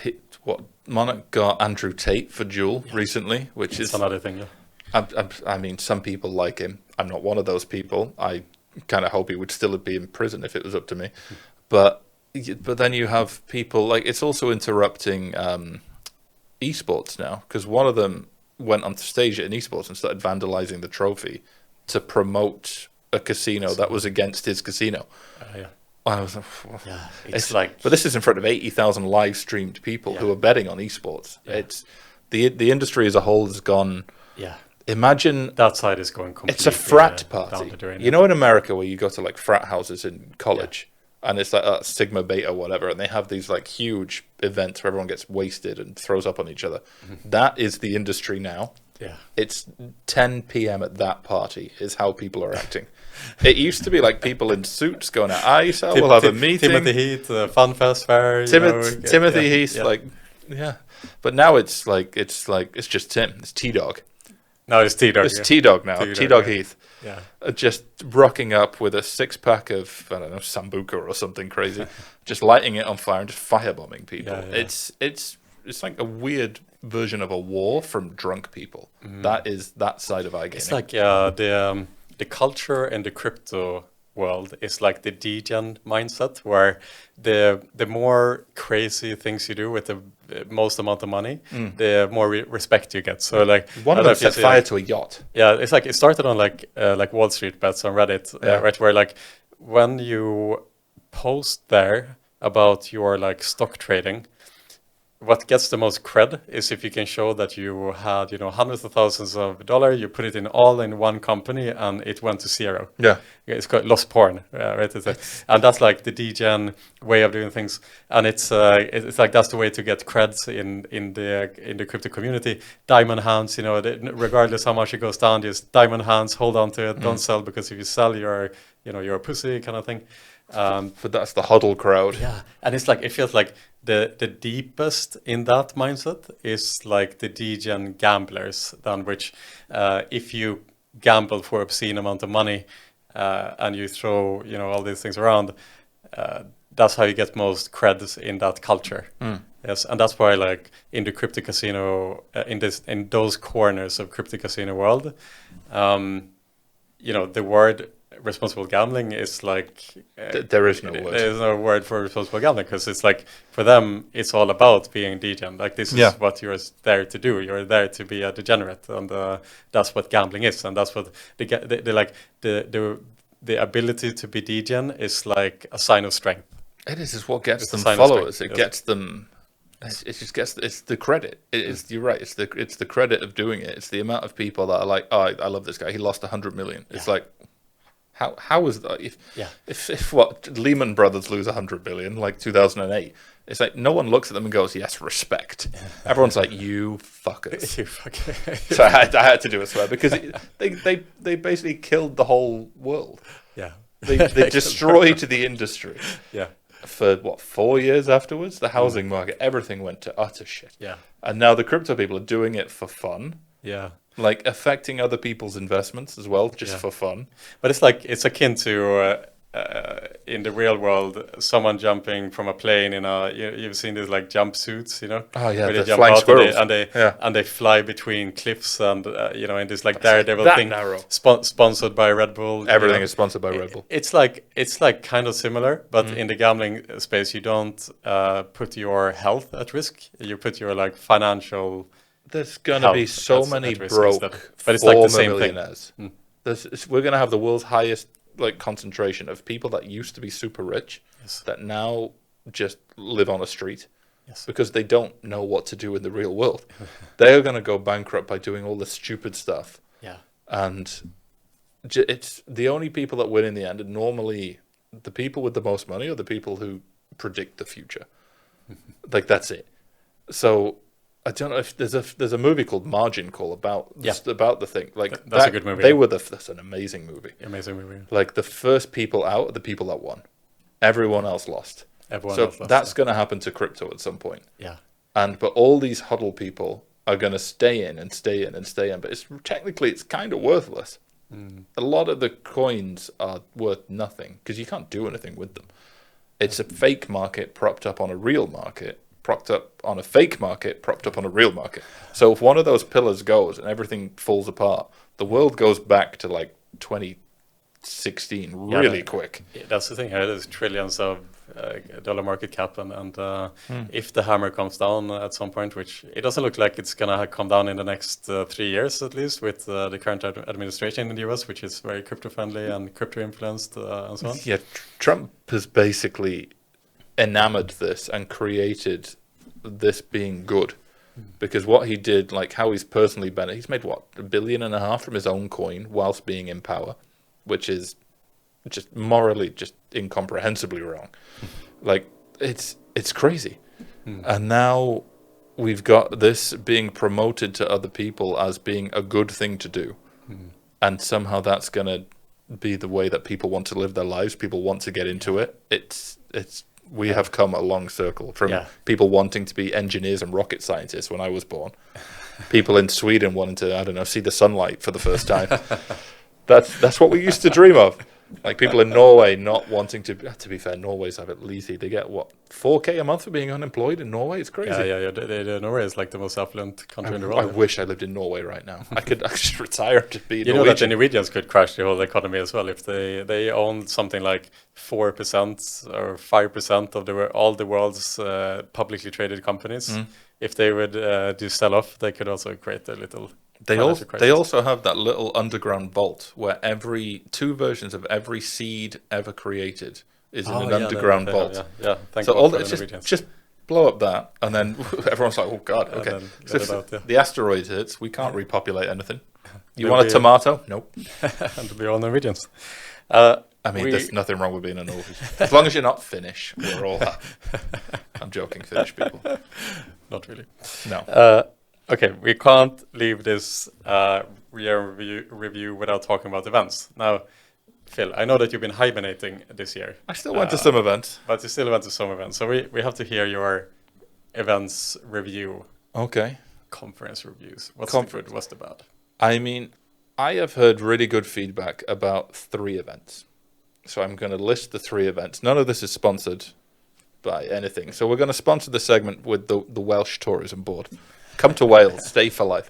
Monarch got Andrew Tate for Duel recently, which is another thing. I mean, some people like him. I'm not one of those people. I kind of hope he would still be in prison if it was up to me. But then you have people like, it's also interrupting esports now, because one of them went on stage at an esports and started vandalizing the trophy to promote a casino that was against his casino. I was it's like, but this is in front of 80,000 live streamed people who are betting on esports. It's the industry as a whole has gone. Imagine that side is going completely. It's a frat party. You know, in America where you go to like frat houses in college, and it's like Sigma Beta whatever, and they have these like huge events where everyone gets wasted and throws up on each other. That is the industry now. Yeah. It's 10 p.m. at that party is how people are acting. It used to be like people in suits going out. We'll have a meeting. Timothy Heath, Fun Fest Fair. Timothy Heath, like, yeah. But now it's just Tim. It's T-Dog. No, it's T-Dog. It's T-Dog now. T-Dog Heath. Yeah. Just rocking up with a 6-pack of, I don't know, Sambuca or something crazy, just lighting it on fire and just firebombing people. Yeah. It's like a weird version of a war from drunk people. That is that side of iGaming. It's like the culture in the crypto world is like the degen mindset, where the more crazy things you do with the most amount of money, the more respect you get. So like one of them set fire to a yacht. Yeah, it's like it started on like Wall Street bets on Reddit, right? Where like when you post there about your like stock trading, what gets the most cred is if you can show that you had, hundreds of thousands of dollars, you put it all in one company and it went to zero. Yeah. It's called lost porn, right? And that's like the degen way of doing things. And it's like that's the way to get creds in the crypto community. Diamond hands, regardless how much it goes down, just diamond hands, hold on to it, don't sell, because if you sell, you're a pussy kind of thing. But that's the huddle crowd. Yeah, and it's like it feels like the deepest in that mindset is like the degen gamblers, than which if you gamble for obscene amount of money and you throw all these things around, that's how you get most creds in that culture. Yes, and that's why like in the crypto casino in those corners of crypto casino world, the word responsible gambling is like there is no word. There is no word for responsible gambling, because it's like for them it's all about being degen. Like this is what you're there to do. You're there to be a degenerate, and that's what gambling is. And that's what the ability to be degen is like a sign of strength. It is. It's what gets them followers. It gets them. It just gets. It's the credit. You're right. It's the credit of doing it. It's the amount of people that are like, oh, I love this guy. He lost 100 million. It's like. How is that? If what Lehman Brothers lose 100 billion, like 2008, it's like no one looks at them and goes, yes, respect. Everyone's like, you fuckers. You fuckers. So I had to do a swear, because they basically killed the whole world. Yeah. They destroyed the industry. Yeah. For 4 years afterwards, the housing market, everything went to utter shit. Yeah. And now the crypto people are doing it for fun. Yeah. Like affecting other people's investments as well, just for fun. But it's akin to in the real world, someone jumping from a plane in you've seen these like jumpsuits, Oh yeah, where the they jump flying out squirrels. and they fly between cliffs, and in this like daredevil that thing, narrow. Sponsored by Red Bull. Everything is sponsored by Red Bull. It's like kind of similar, but in the gambling space, you don't put your health at risk. You put your like financial. There's going to be so many broke but it's like the same millionaires. We're going to have the world's highest like concentration of people that used to be super rich that now just live on a street because they don't know what to do in the real world. They're going to go bankrupt by doing all this stupid stuff. Yeah. And it's the only people that win in the end are normally the people with the most money or the people who predict the future. Like that's it. So I don't know if there's a movie called Margin Call about the thing. Like that's a good movie. That's an amazing movie. Amazing movie. Like the first people out are the people that won. Everyone else lost. That's going to happen to crypto at some point. Yeah. But all these huddle people are going to stay in and stay in and stay in. But it's kind of worthless. A lot of the coins are worth nothing because you can't do anything with them. It's a fake market propped up on a real market. Propped up on a fake market, propped up on a real market. So if one of those pillars goes and everything falls apart, the world goes back to like 2016 really quick. That's the thing. There's trillions of dollar market cap, and if the hammer comes down at some point, which it doesn't look like it's gonna come down in the next 3 years at least, with the current administration in the US, which is very crypto friendly and crypto influenced and so on. Yeah, Trump has basically enamored this and created this being good, because what he did, like how he's personally benefited, he's made $1.5 billion from his own coin whilst being in power, which is just morally just incomprehensibly wrong. Like it's crazy. And now we've got this being promoted to other people as being a good thing to do. And somehow that's going to be the way that people want to live their lives. People want to get into it. We have come a long circle from people wanting to be engineers and rocket scientists when I was born. People in Sweden wanting to, I don't know, see the sunlight for the first time. That's what we used to dream of. Like people in Norway not wanting to be fair, Norway's a bit lazy. They get, what, 4K a month for being unemployed in Norway? It's crazy. Yeah. Norway is like the most affluent country in the world. I wish I lived in Norway right now. I could actually retire to be You know that the Norwegians could crash the whole economy as well if they owned something like 4% or 5% of all the world's publicly traded companies. If they would do sell-off, they could also create a little... They also have that little underground vault where two versions of every seed ever created is in an underground vault. Yeah. So all just blow up that, and then everyone's like, "Oh God, okay." So if the asteroid hits, we can't repopulate anything. You want a tomato? Nope. And to be all Norwegians. I mean, there's nothing wrong with being a Norwegian. As long as you're not Finnish, we're all happy. I'm joking, Finnish people. Not really. No. Okay, we can't leave this review without talking about events. Now, Phil, I know that you've been hibernating this year. I still went to some events. But you still went to some events. So we have to hear your events review. Okay. Conference reviews. What's the good? What's the bad? I mean, I have heard really good feedback about 3 events. So I'm going to list the 3 events. None of this is sponsored by anything. So we're going to sponsor the segment with the Welsh Tourism Board. Come to Wales, stay for life.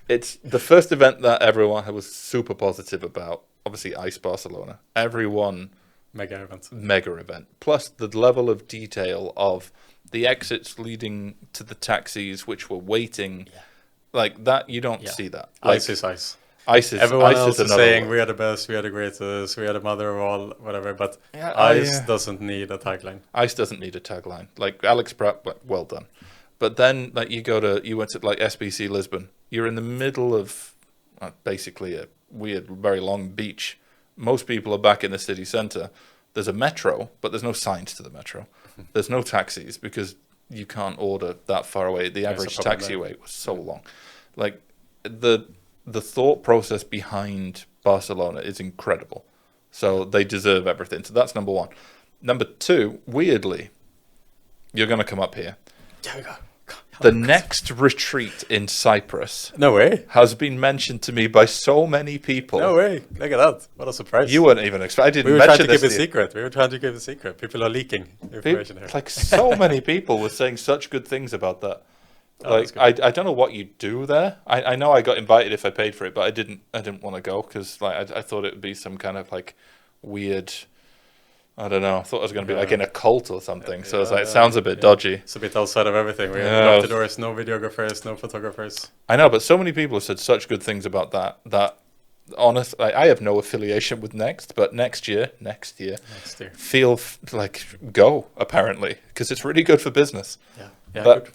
It's the first event that everyone was super positive about. Obviously, Ice Barcelona. Everyone... Mega event. Plus the level of detail of the exits leading to the taxis, which were waiting. Yeah. Like that, you don't see that. Like, ice is ice. Everyone else is saying word. We are the best, we are the greatest, we are the mother of all, whatever. But ice doesn't need a tagline. Ice doesn't need a tagline. Like Alex Pratt, well done. But then, like you went to like SBC Lisbon. You're in the middle of basically a weird, very long beach. Most people are back in the city centre. There's a metro, but there's no signs to the metro. There's no taxis because you can't order that far away. The average taxi wait was so long. Like the thought process behind Barcelona is incredible. So they deserve everything. So that's number 1. Number 2, weirdly, you're going to come up here. There we go. The next retreat in Cyprus has been mentioned to me by so many people. No way. Look at that. What a surprise. You weren't even expecting. We were trying to keep it secret. We were trying to keep it secret. People are leaking information here. Like so many people were saying such good things about that. Like I don't know what you do there. I know I got invited if I paid for it, but I didn't want to go because like I thought it would be some kind of like weird... I don't know. I thought it was going to be like in a cult or something. So it's like, it sounds a bit dodgy. It's a bit outside of everything. We have the doors, no videographers, no photographers. I know, but so many people have said such good things about that honest, I have no affiliation with Next, but next year, feel like go, apparently, because it's really good for business. Yeah, but,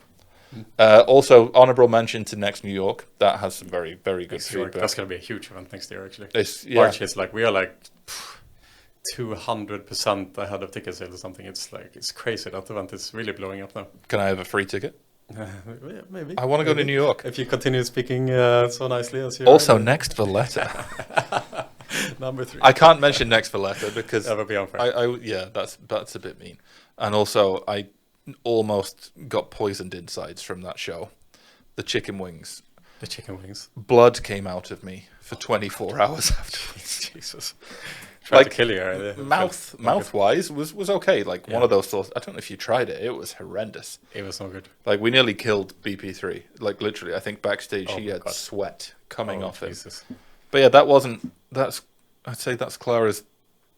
good. Also, honorable mention to Next New York. That has some very, very good feedback. That's going to be a huge event next year, actually. March is like, we are like... 200% ahead of ticket sales or something. It's crazy. That event is really blowing up now. Can I have a free ticket? Maybe. I want to go to New York. If you continue speaking so nicely as you also, Next Valletta. Number 3. I can't mention Next Valletta because that would be unfair. That's a bit mean. And also, I almost got poisoned insides from that show. The chicken wings. Blood came out of me for 24 hours afterwards. Jesus. Tried to kill you. Mouth-wise was okay. Like one of those thoughts. I don't know if you tried it. It was horrendous. It was no good. Like we nearly killed BP3. Like literally, I think backstage he had sweat coming off him. But yeah, I'd say that's Clara's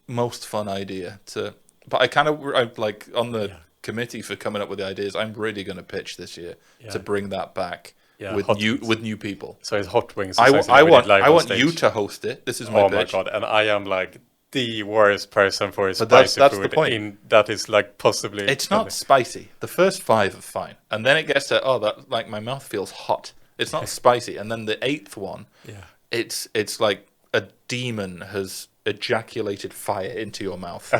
most fun idea to. But I like on the committee for coming up with the ideas. I'm really going to pitch this year to bring that back. Yeah, with new people. So it's hot wings. I want you to host it. This is my pitch. Oh my god! And I am like the worst person for spicy food. The point. That is like possibly. It's not spicy. The first 5 are fine, and then it gets to that like my mouth feels hot. It's not spicy, and then the 8th one. Yeah. It's like a demon has ejaculated fire into your mouth.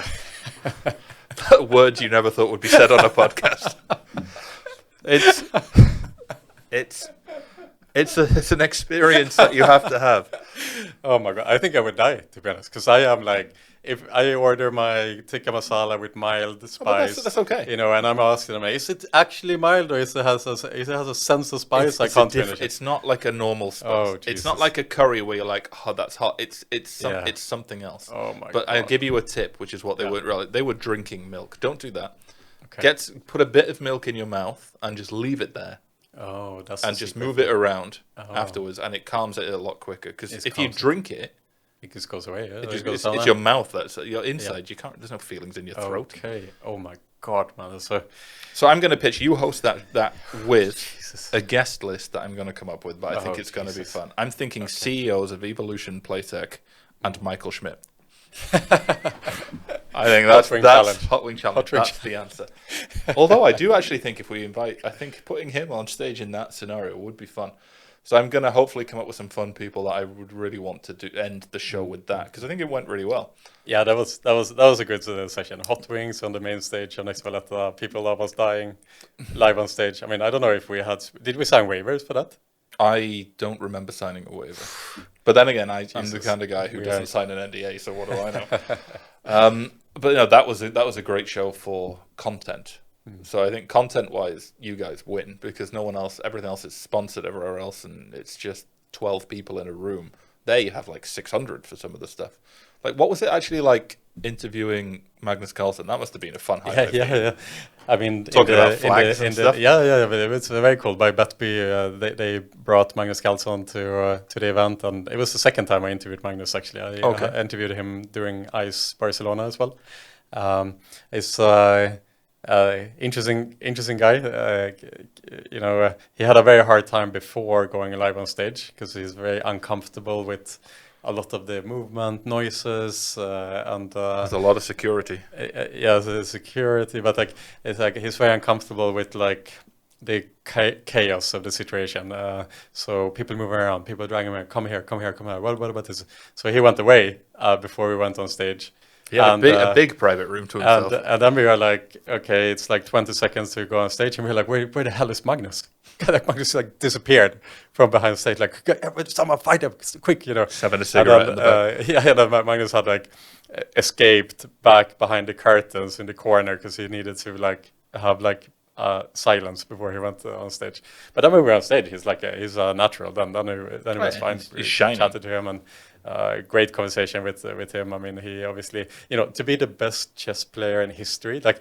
That word you never thought would be said on a podcast. it's an experience that you have to have. Oh my god, I think I would die, to be honest, because I am like, if I order my tikka masala with mild spice, that's okay. You know, and I'm asking them, is it actually mild, or is it has a sense of spice? I can't finish it. It's not like a normal spice. Oh, it's not Jesus. like a curry where you're like, oh, that's hot. It's something else. Oh my But god. I'll give you a tip, which is what they weren't really. They were drinking milk. Don't do that. Okay. Put a bit of milk in your mouth and just leave it there. Oh, that's And the just secret. move it around Oh. afterwards, and it calms it a lot quicker. Because It if you calms it. drink it, It just goes away. Yeah? it's your mouth that's your inside. You can't. There's no feelings in your throat. Okay. Oh my god, man. So I'm going to pitch. You host that with Jesus. a guest list that I'm going to come up with, but I think it's going to be Jesus. fun. I'm thinking CEOs of Evolution Playtech and Michael Schmidt. I think that's Hot Wing Challenge. Hot Wing Challenge. Hot Wing That's the answer. Although I do actually think if we invite, I think putting him on stage in that scenario would be fun. So I'm going to hopefully come up with some fun people that I would really want to end the show with that, because I think it went really well. Yeah, that was a good session. Hot wings on the main stage, and as well as people almost dying live on stage. I mean, I don't know if did we sign waivers for that? I don't remember signing a waiver, but then again, I'm the Jesus. kind of guy who Yeah. doesn't sign an NDA, so what do I know? But no, that was a great show for content. So I think content-wise, you guys win, because everything else is sponsored everywhere else, and it's just 12 people in a room. There you have like 600 for some of the stuff. Like, what was it actually like interviewing Magnus Carlsen? That must have been a fun highlight. Yeah. I mean, Talking about flags and stuff. Yeah, but it was very cool. By Betby, they brought Magnus Carlsen to the event, and it was the second time I interviewed Magnus. Actually, I interviewed him during ICE Barcelona as well. It's interesting guy. He had a very hard time before going live on stage, because he's very uncomfortable with a lot of the movement, noises, and There's a lot of security. yeah, the security. But like, it's like he's very uncomfortable with like the chaos of the situation. So people moving around, people dragging him, come here. What about this? So he went away before we went on stage. Yeah, a big private room to himself. And then we were like, okay, it's like 20 seconds to go on stage, and we were like, where the hell is Magnus? Like, Magnus like disappeared from behind stage, like, someone find him quick, Just having a cigarette in the back. Yeah, and then Magnus had like escaped back behind the curtains in the corner, because he needed to like have like silence before he went on stage. But then when we were on stage, he's a natural. Then he was fine. He's shining. Chatted to him, and great conversation with him. I mean, he obviously, to be the best chess player in history, like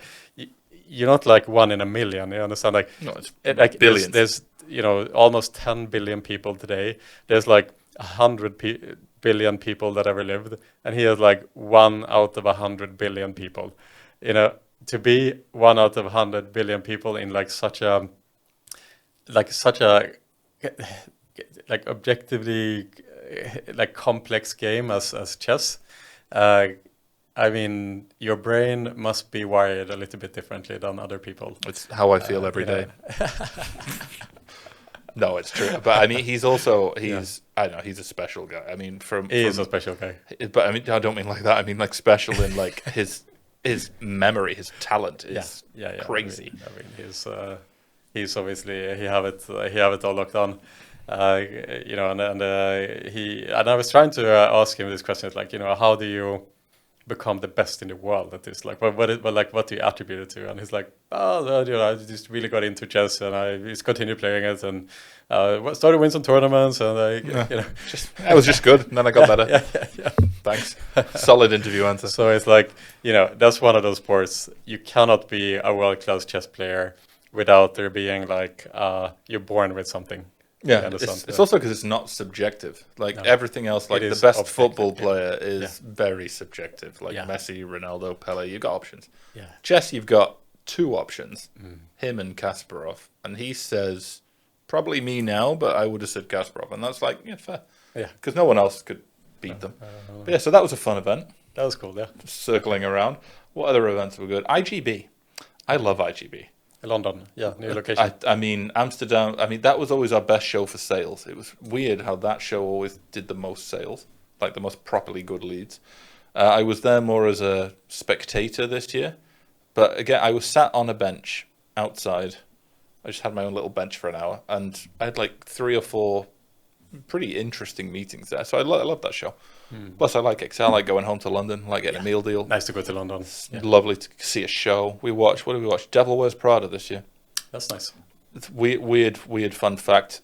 you're not like one in a million. You understand? Like, No, it's like billions. There's almost 10 billion people today. There's like 100 billion people that ever lived, and he is like 1 out of 100 billion people. To be 1 out of 100 billion people in like such a like objectively like complex game as chess. I mean, your brain must be wired a little bit differently than other people. It's how I feel every day. No, it's true. But I mean, he's I know, he's a special guy. I mean, He is a special guy. But I mean, I don't mean like that. I mean like special in like his memory, his talent is crazy. I mean, he's obviously he have it all locked on. And I was trying to ask him this question, like, how do you become the best in the world at this? Like, what do you attribute it to? And he's like, I just really got into chess, and I just continued playing it, and started to win some tournaments, and I was just good, and then I got better. yeah. Thanks. Solid interview answer. So it's like, that's one of those sports. You cannot be a world-class chess player without there being like, you're born with something. Yeah, it's also because it's not subjective. Like everything else, like the best objective, football player is very subjective. Like Messi, Ronaldo, Pele, you've got options. Yeah. Chess, you've got 2 options, him and Kasparov. And he says, probably me now, but I would have said Kasparov. And that's like, fair. Yeah. Because no one else could beat them. But yeah, so that was a fun event. That was cool, yeah. Circling around. What other events were good? IGB. I love IGB. London, new location. I mean, Amsterdam, that was always our best show for sales. It was weird how that show always did the most sales, like the most properly good leads. I was there more as a spectator this year, but again, I was sat on a bench outside I just had my own little bench for an hour, and I had like 3 or 4 pretty interesting meetings there. So I love that show. Plus, I like Excel. I like going home to London. I like getting a meal deal. Nice to go to London. Lovely to see a show. What did we watch? Devil Wears Prada this year. That's nice. It's weird fun fact.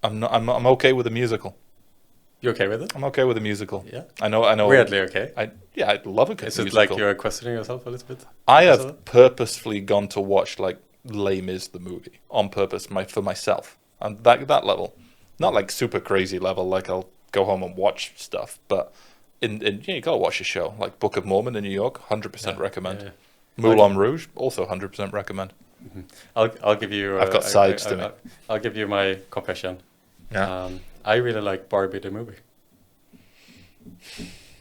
I'm okay with a musical. You okay with it? I'm okay with a musical. Yeah. I know. Weirdly okay. I love a good musical. Is it like you're questioning yourself a little bit? I have purposefully gone to watch like Les Mis the movie on purpose for myself, and that level, not like super crazy level. Like I'll go home and watch stuff, but you gotta watch a show like Book of Mormon in New York. 100% recommend. Yeah. Moulin Rouge also 100% recommend. Mm-hmm. I'll give you. I've got sides to me. I'll give you my confession. Yeah. I really like Barbie the movie.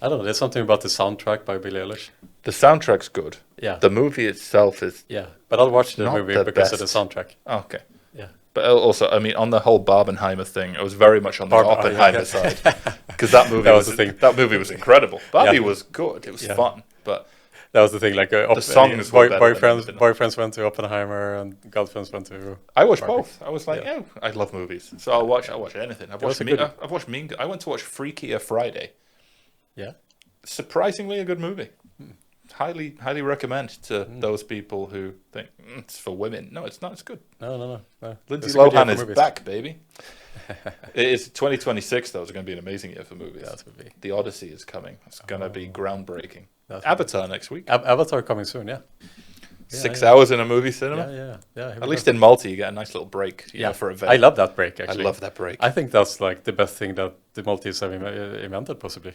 I don't know. There's something about the soundtrack by Billie Eilish. The soundtrack's good. Yeah. The movie itself is. Yeah, but I'll watch the movie because of the soundtrack. Okay. Yeah. But also, I mean, on the whole Barbenheimer thing, I was very much on the Oppenheimer side because that movie was the thing. That movie was incredible. Barbie was good. It was fun, but that was the thing. Like the songs were boyfriends went to Oppenheimer and girlfriends went to. I watched both. I was like, I love movies, so I'll watch anything. I've watched Mean. I went to watch Freakier Friday. Yeah. Surprisingly, a good movie. Highly recommend to those people who think it's for women. No, it's not. It's good. No. Lindsay Lohan is back, baby. It is 2026, though. It's going to be an amazing year for movies. That would be. The Odyssey is coming. It's going to be groundbreaking. Avatar next week. Avatar coming soon, yeah. 6 hours in a movie cinema. Yeah. At least in multi, you get a nice little break. For a vet. I love that break. Actually, I love that break. I think that's like the best thing that the multis have invented, possibly.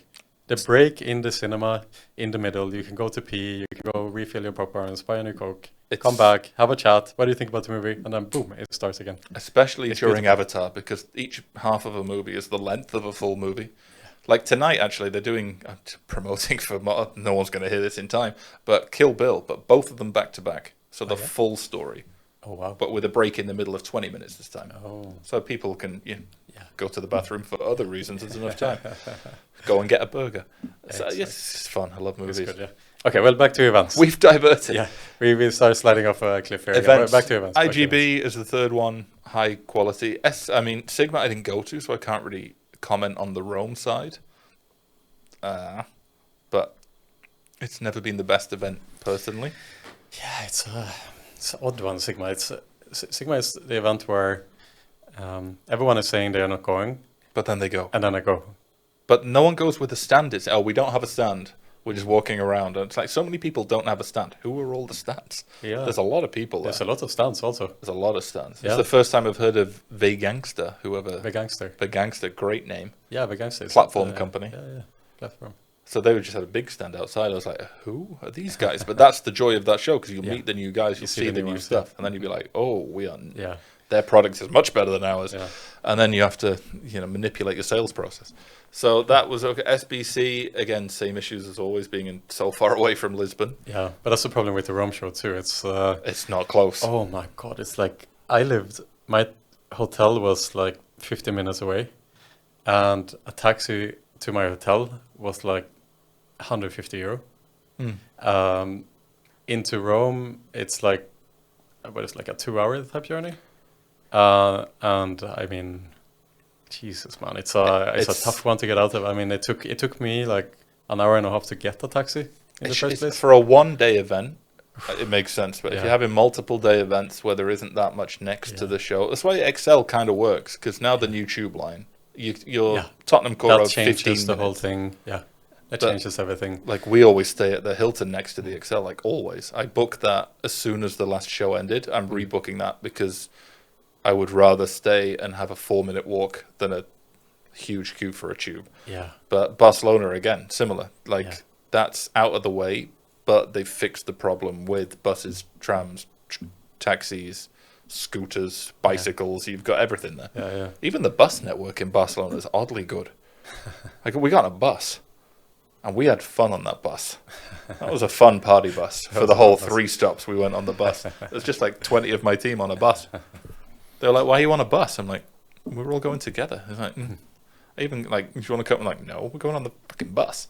The break in the cinema, in the middle, you can go to pee, you can go refill your popcorns, buy a new Coke, come back, have a chat. What do you think about the movie? And then boom, it starts again. Especially during Avatar, because each half of a movie is the length of a full movie. Like tonight, actually, they're doing promoting for no one's going to hear this in time, but Kill Bill, but both of them back to back, so the full story. Oh wow! But with a break in the middle of 20 minutes this time. Oh, so people can go to the bathroom for other reasons. There's enough time. Go and get a burger. So, it's fun. I love movies. Good, Okay, well, back to events. We've diverted. Yeah, we started sliding off a cliff here. Events. Back to events. IGB is the third one. High quality. Sigma I didn't go to, so I can't really comment on the Rome side. But it's never been the best event personally. Yeah, it's an odd one, Sigma. Sigma is the event where everyone is saying they are not going, but then they go, and then I go. But no one goes with a stand. It's we don't have a stand. We're just walking around, and it's like so many people don't have a stand. Who are all the stands? Yeah, there's a lot of people there. There's a lot of stands also. There's a lot of stands. It's the first time I've heard of Vegangster. Vegangster, great name. Yeah, Vegangster. Platform company. Yeah, platform. So they just had a big stand outside. I was like, who are these guys? But that's the joy of that show, because you'll meet the new guys, you'll see the new stuff, and then you'll be like, oh, we are. Yeah. Their product is much better than ours, and then you have to, manipulate your sales process. So that was okay. SBC again, same issues as always, being so far away from Lisbon. Yeah, but that's the problem with the Rome show too. It's not close. Oh my god, it's like my hotel was like 50 minutes away, and a taxi to my hotel was like 150 euro. Into Rome, it's like a 2-hour type journey. And I mean, Jesus, man, it's a tough one to get out of. I mean, it took me like an hour and a half to get a taxi in the first place. For a one-day event, it makes sense. But if you're having multiple day events where there isn't that much next to the show, that's why Excel kind of works. Because now the new tube line, your Tottenham Court Road, 15 minutes. That changes the whole thing. Yeah. It changes everything. Like, we always stay at the Hilton next to the Excel, like always. I booked that as soon as the last show ended. I'm rebooking that because I would rather stay and have a 4-minute walk than a huge queue for a tube. Yeah. But Barcelona, again, similar. That's out of the way, but they've fixed the problem with buses, trams, taxis, scooters, bicycles. You've got everything there. Yeah. Even the bus network in Barcelona is oddly good. Like, we got a bus, and we had fun on that bus. That was a fun party bus. For the whole 3 stops we went on the bus. There's just like 20 of my team on a bus. They're like, why are you on a bus? I'm like, we're all going together. They're like, even like, if you want to come, I'm like, no, we're going on the fucking bus.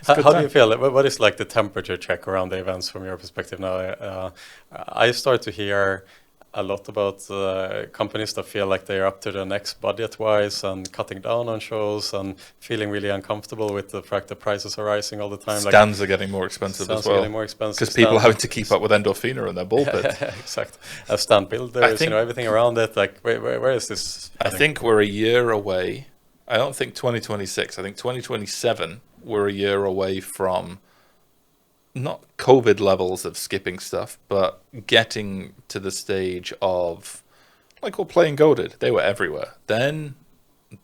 How do you feel? What is like the temperature check around the events from your perspective now? I start to hear a lot about companies that feel like they're up to the next budget-wise and cutting down on shows and feeling really uncomfortable with the fact that prices are rising all the time. Stands are getting more expensive stands as are well. getting more expensive. Because people are having to keep up with Endorphina and their ball pit. Exactly. Stand builders, everything around it. Like, where is this heading? I think we're a year away. I don't think 2026. I think 2027, we're a year away from not COVID levels of skipping stuff, but getting to the stage of, like what Play and Go did. They were everywhere. Then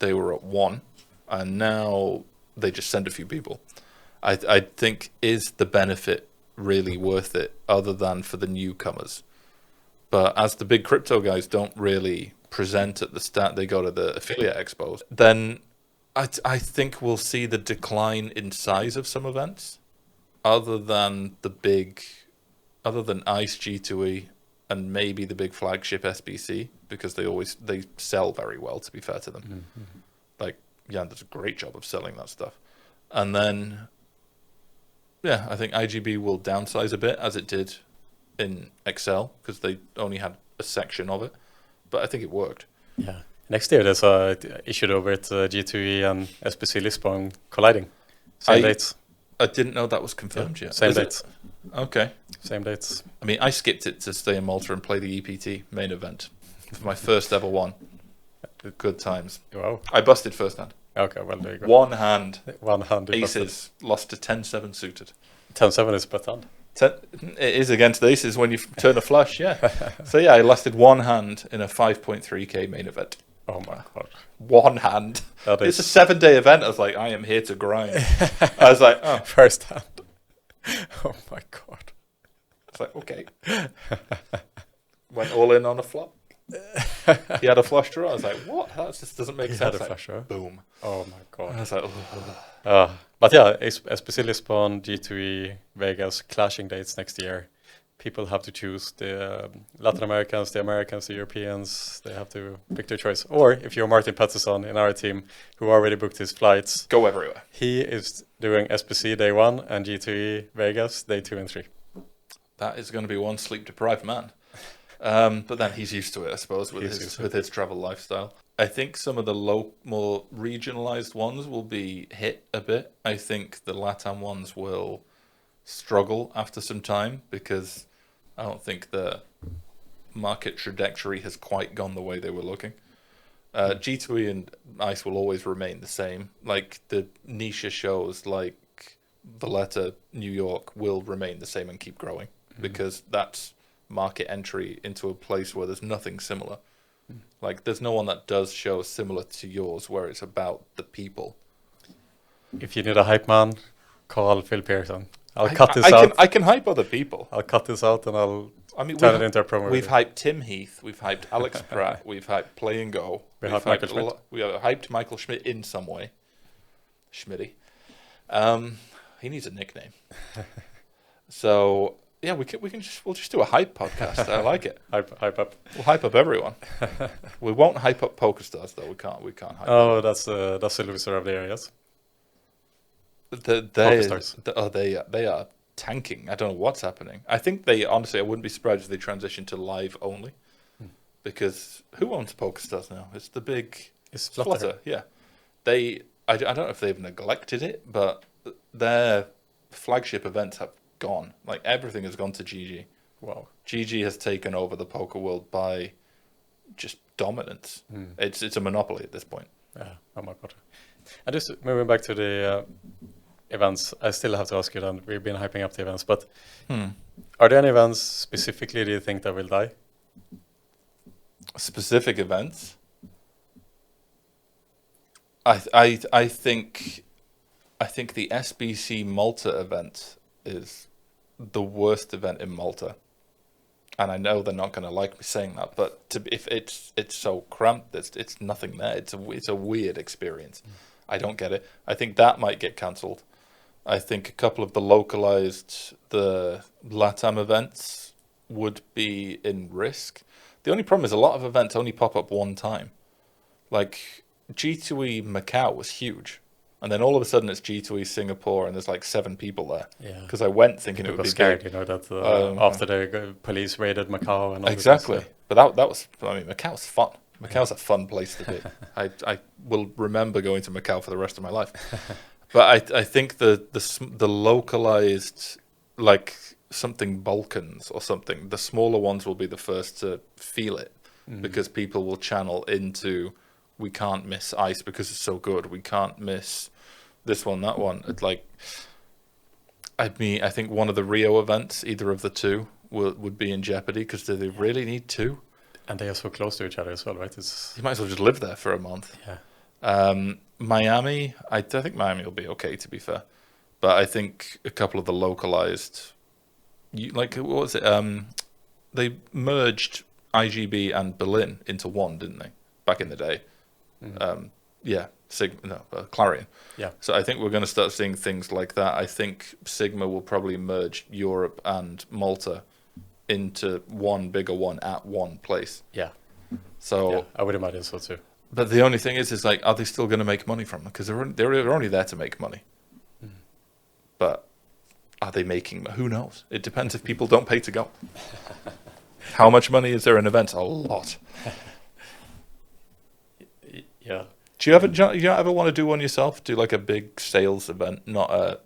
they were at 1, and now they just send a few people. I think, is the benefit really worth it other than for the newcomers? But as the big crypto guys don't really present at the start, they go to the affiliate expos, then I think we'll see the decline in size of some events. Other than ICE G2E and maybe the big flagship SBC, because they sell very well, to be fair to them. Mm-hmm. Like, Jan does a great job of selling that stuff. And then, yeah, I think IGB will downsize a bit as it did in Excel, because they only had a section of it. But I think it worked. Yeah. Next year there's a issue over at G2E and SBC Lisbon colliding. Same dates. I didn't know that was confirmed yet. Same dates. Okay. Same dates. I mean, I skipped it to stay in Malta and play the EPT main event for my first ever one. Good times. Wow. I busted first hand. Okay, well, there you go. One hand. Aces. Lost to 10-7 suited. 10-7 is per hand. It is against aces when you turn a flush, yeah. So, yeah, I lasted one hand in a 5.3k main event. Oh, my God. One hand. It's a 7-day event. I was like, I am here to grind. I was like, oh. First hand. Oh, my God. It's like, okay. Went all in on a flop. He had a flush draw. I was like, what? That just doesn't make sense. Had a flush draw? Boom. Oh, my God. I was like, but yeah, SBC Lisbon, G2E, Vegas, clashing dates next year. People have to choose the Latin Americans, the Americans, the Europeans. They have to pick their choice. Or if you're Martin Pettersson in our team, who already booked his flights, go everywhere. He is doing SBC day 1 and G2E Vegas day 2 and 3. That is going to be one sleep-deprived man. But then he's used to it, I suppose, with his travel lifestyle. I think some of the more regionalized ones will be hit a bit. I think the LATAM ones will struggle after some time because I don't think the market trajectory has quite gone the way they were looking. G2E and ICE will always remain the same. Like the niche shows like Valletta, New York will remain the same and keep growing because that's market entry into a place where there's nothing similar. Like there's no one that does shows similar to yours where it's about the people. If you need a hype man, call Phil Pearson. I'll cut this out. I can hype other people. I'll cut this out and turn it into a promo. We've hyped Tim Heath. We've hyped Alex Pratt. We've hyped Play and Go. We've hyped Michael Schmidt. We have hyped Michael Schmidt in some way. Schmitty. He needs a nickname. So yeah, we'll just do a hype podcast. I like it. Hype up. We'll hype up everyone. We won't hype up PokerStars though. We can't hype. Oh, that's the loser of the year, yes. They are tanking. I don't know what's happening. I think honestly, I wouldn't be surprised if they transition to live only, because who owns PokerStars now? It's the big. It's Flutter. Yeah, I don't know if they've neglected it, but their flagship events have gone. Like everything has gone to GG. Wow. GG has taken over the poker world by just dominance. It's a monopoly at this point. Yeah. Oh my God. And just moving back to the events, I still have to ask you then, we've been hyping up the events, but are there any events specifically do you think that will die? Specific events? I think the SBC Malta event is the worst event in Malta. And I know they're not going to like me saying that, but if it's so cramped, it's nothing there. It's a weird experience. I don't get it. I think that might get cancelled. I think a couple of the the LATAM events would be in risk. The only problem is a lot of events only pop up one time. Like G2E Macau was huge. And then all of a sudden it's G2E Singapore and there's like 7 people there. Yeah. Because I went thinking People it would be scared, big. you know, that after the police raided Macau and all Exactly. this stuff. But that was, I mean, Macau's fun. Macau's a fun place to be. I will remember going to Macau for the rest of my life. But I think the localized, like something Balkans or something, the smaller ones will be the first to feel it because people will channel into, we can't miss ice because it's so good. We can't miss this one, that one. It's like, I think one of the Rio events, either of the two, would be in jeopardy because do they really need 2? And they are so close to each other as well, right? You might as well just live there for a month. Yeah. Miami, I think Miami will be okay, to be fair. But I think a couple of the localized, like, what was it? They merged IGB and Berlin into one, didn't they? Back in the day. Yeah, Clarion. Yeah. So I think we're going to start seeing things like that. I think Sigma will probably merge Europe and Malta into one bigger one at one place. Yeah. So yeah, I would imagine so too. But the only thing is like, are they still going to make money from it? Because they're only there to make money. But are they making? Who knows? It depends if people don't pay to go. How much money is there in events? A lot. Yeah. Do you ever want to do one yourself? Do like a big sales event, not a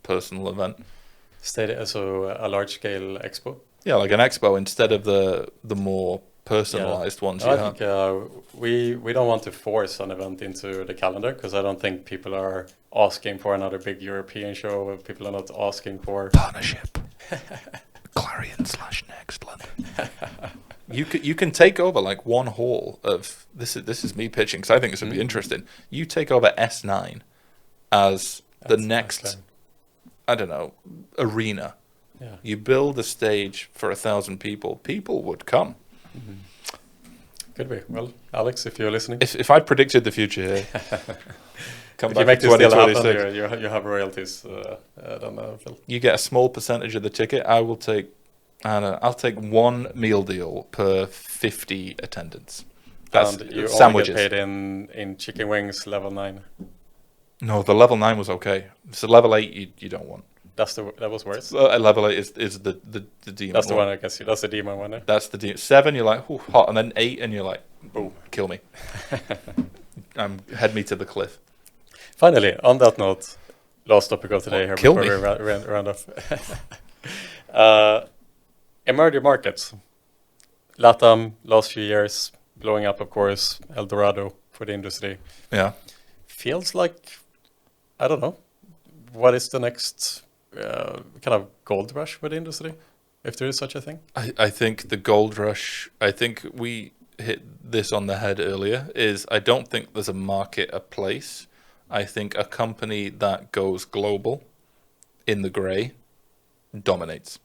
personal event? So a large scale expo. Yeah, like an expo instead of the more personalized ones. No, I think we don't want to force an event into the calendar because I don't think people are asking for another big European show. People are not asking for partnership. Clarion / Next London. You can take over like one hall of this is me pitching because I think this would be interesting. You take over S9 as the next, I don't know, arena. Yeah. You build a stage for 1,000 people. People would come. Could be. Well, Alex, if you're listening, if I predicted the future here, come if you back make in this deal happen, 2026. you have royalties. Phil. You get a small percentage of the ticket. I will take. I'll take one meal deal per 50 attendance. That's and you sandwiches. only get paid in chicken wings level 9. No, the level 9 was okay. So level 8 you don't want. That was worse. Level 8 is the demon. That's the one, I guess. That's the demon one. That's the demon. 7, you're like, ooh, hot, and then 8, and you're like, oh, kill me. Head me to the cliff. Finally, on that note, last topic of today here kill before me. we round off. Emerging markets. LATAM, last few years, blowing up, of course, El Dorado for the industry. Yeah. Feels like, I don't know, what is the next kind of gold rush for the industry, if there is such a thing? I think the gold rush, I think we hit this on the head earlier, is I don't think there's a market, a place. I think a company that goes global in the gray dominates.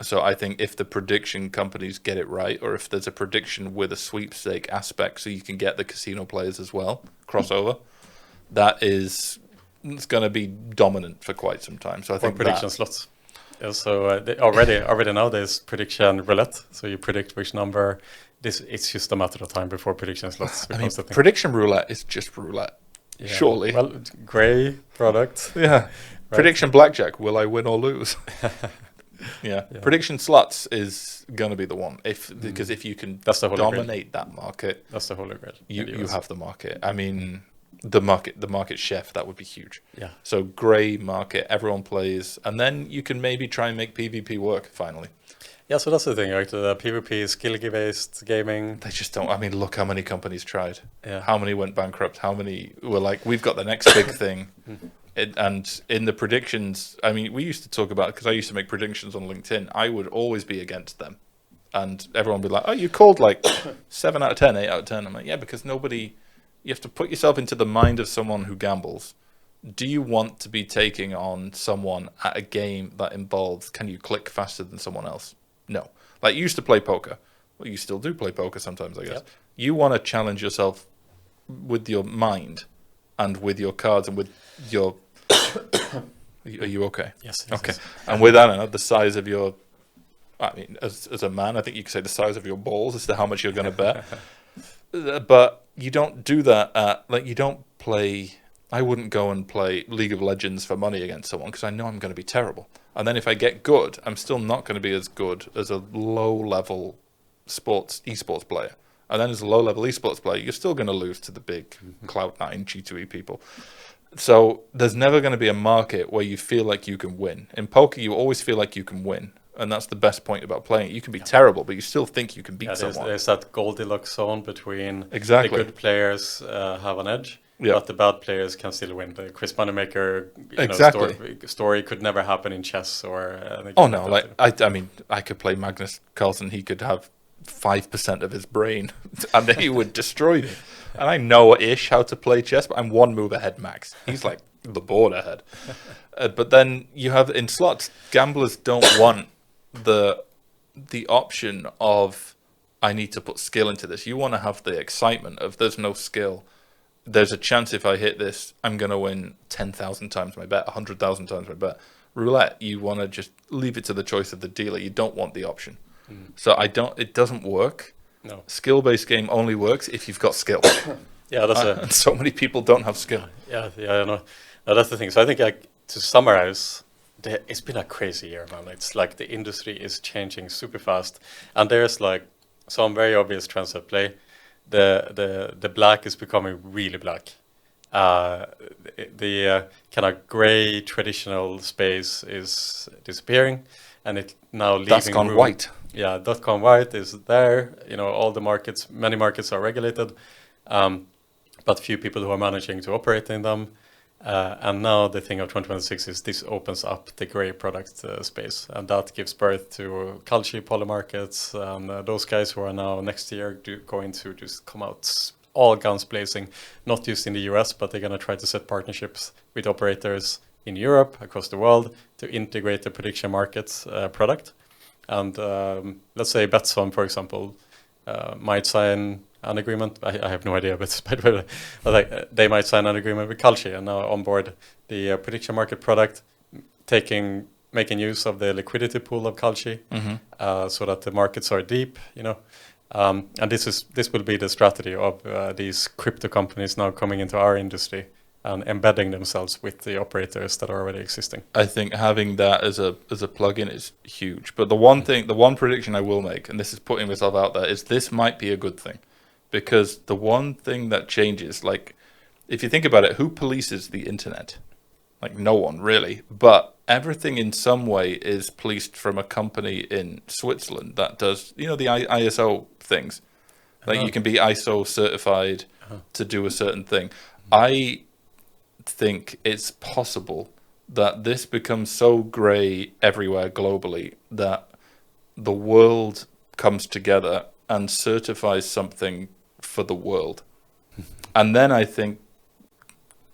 So I think if the prediction companies get it right, or if there's a prediction with a sweepstake aspect so you can get the casino players as well, crossover, it's going to be dominant for quite some time. So I think prediction slots. Yeah, so already now there's prediction roulette. So you predict which number. It's just a matter of time before prediction slots becomes the thing. Prediction roulette is just roulette. Yeah. Surely. Well, gray product. Yeah. Right. Prediction blackjack. Will I win or lose? Yeah. Prediction slots is going to be the one because if you can dominate that market, that's the holy grail. You have the market. I mean, the market chef, that would be huge. Yeah. So gray market, everyone plays, and then you can maybe try and make PvP work finally. Yeah, so that's the thing, right? The PvP skill-based gaming. They just don't. I mean, look how many companies tried. Yeah. How many went bankrupt? How many were like, we've got the next big thing. And in the predictions, I mean, we used to talk about, because I used to make predictions on LinkedIn, I would always be against them. And everyone would be like, oh, you called like 7 out of 10, 8 out of 10. I'm like, yeah, because you have to put yourself into the mind of someone who gambles. Do you want to be taking on someone at a game that involves, can you click faster than someone else? No. Like, you used to play poker. Well, you still do play poker sometimes, I guess. Yep. You want to challenge yourself with your mind and with your cards and with your... Are you okay? Yes. Okay. And with, I don't know, the size of your... I mean, as a man, I think you could say the size of your balls as to how much you're going to bet. But you don't do that you don't play I wouldn't go and play League of Legends for money against someone because I know I'm going to be terrible. And then if I get good, I'm still not going to be as good as a low-level esports player. And then as a low-level esports player, you're still going to lose to the big Cloud9 G2E people. So there's never going to be a market where you feel like you can win. In poker, you always feel like you can win. And that's the best point about playing it. You can be terrible, but you still think you can beat someone. There's that Goldilocks zone between the good players have an edge, but the bad players can still win. The Chris Moneymaker story could never happen in chess or. I mean, I could play Magnus Carlsen. He could have 5% of his brain, and he would destroy me. And I know-ish how to play chess, but I'm one move ahead max. He's like the board ahead. But then you have in slots, gamblers don't want the option of I need to put skill into this. You want to have the excitement of there's no skill. There's a chance if I hit this, I'm going to win 10,000 times my bet, 100,000 times my bet. Roulette, you want to just leave it to the choice of the dealer. You don't want the option. So it doesn't work. No. Skill-based game only works if you've got skill. And so many people don't have skill. I know. No, that's the thing. So I think to summarize, it's been a crazy year, man. It's like the industry is changing super fast, and there's like some very obvious trends at play. The black is becoming really black. The kind of gray traditional space is disappearing, and it now leaving. That's gone white. Yeah, .com white is there. All the markets, many markets are regulated, but few people who are managing to operate in them. And now the thing of 2026 is this opens up the gray product space, and that gives birth to Kalshi, Poly Markets, and those guys who are now next year going to just come out all guns blazing, not just in the US, but they're going to try to set partnerships with operators in Europe, across the world, to integrate the prediction markets product. And let's say Betsson, for example, might sign an agreement. I have no idea, but they might sign an agreement with Kalshi and now onboard the prediction market product, making use of the liquidity pool of Kalshi, so that the markets are deep. And this will be the strategy of these crypto companies now coming into our industry and embedding themselves with the operators that are already existing. I think having that as a plugin is huge. But the one prediction I will make, and this is putting myself out there, is this might be a good thing. Because the one thing that changes, like, if you think about it, who polices the internet? Like, no one, really. But everything in some way is policed from a company in Switzerland that does, the ISO things. Like, you can be ISO certified to do a certain thing. I think it's possible that this becomes so grey everywhere globally that the world comes together and certifies something for the world. And then I think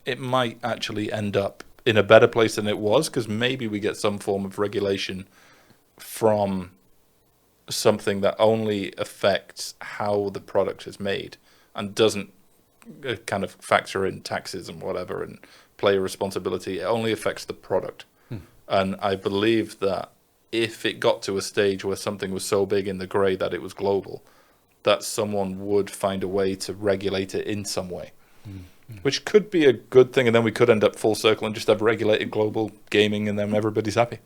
it might actually end up in a better place than it was, because maybe we get some form of regulation from something that only affects how the product is made and doesn't kind of factor in taxes and whatever and player responsibility. It only affects the product. And I believe that if it got to a stage where something was so big in the grey that it was global, that someone would find a way to regulate it in some way, which could be a good thing. And then we could end up full circle and just have regulated global gaming, and then everybody's happy.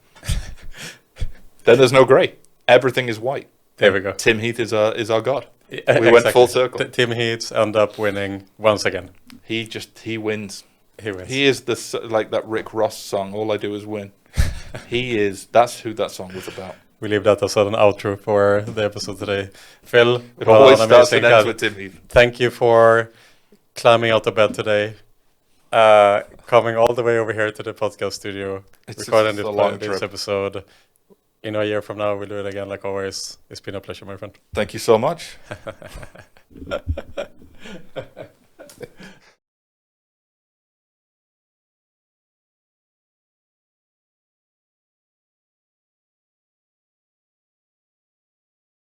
Then there's no grey. Everything is white. There we go. Tim Heath is our god. We went full circle. Tim Heath end up winning once again. He wins. He wins. He is like that Rick Ross song, All I Do Is Win. That's who that song was about. We leave that as an outro for the episode today. Phil, it always starts and ends with Tim Heath. Thank you for climbing out of bed today, coming all the way over here to the podcast studio, recording this episode. In a year from now, we'll do it again like always. It's been a pleasure, my friend. Thank you so much.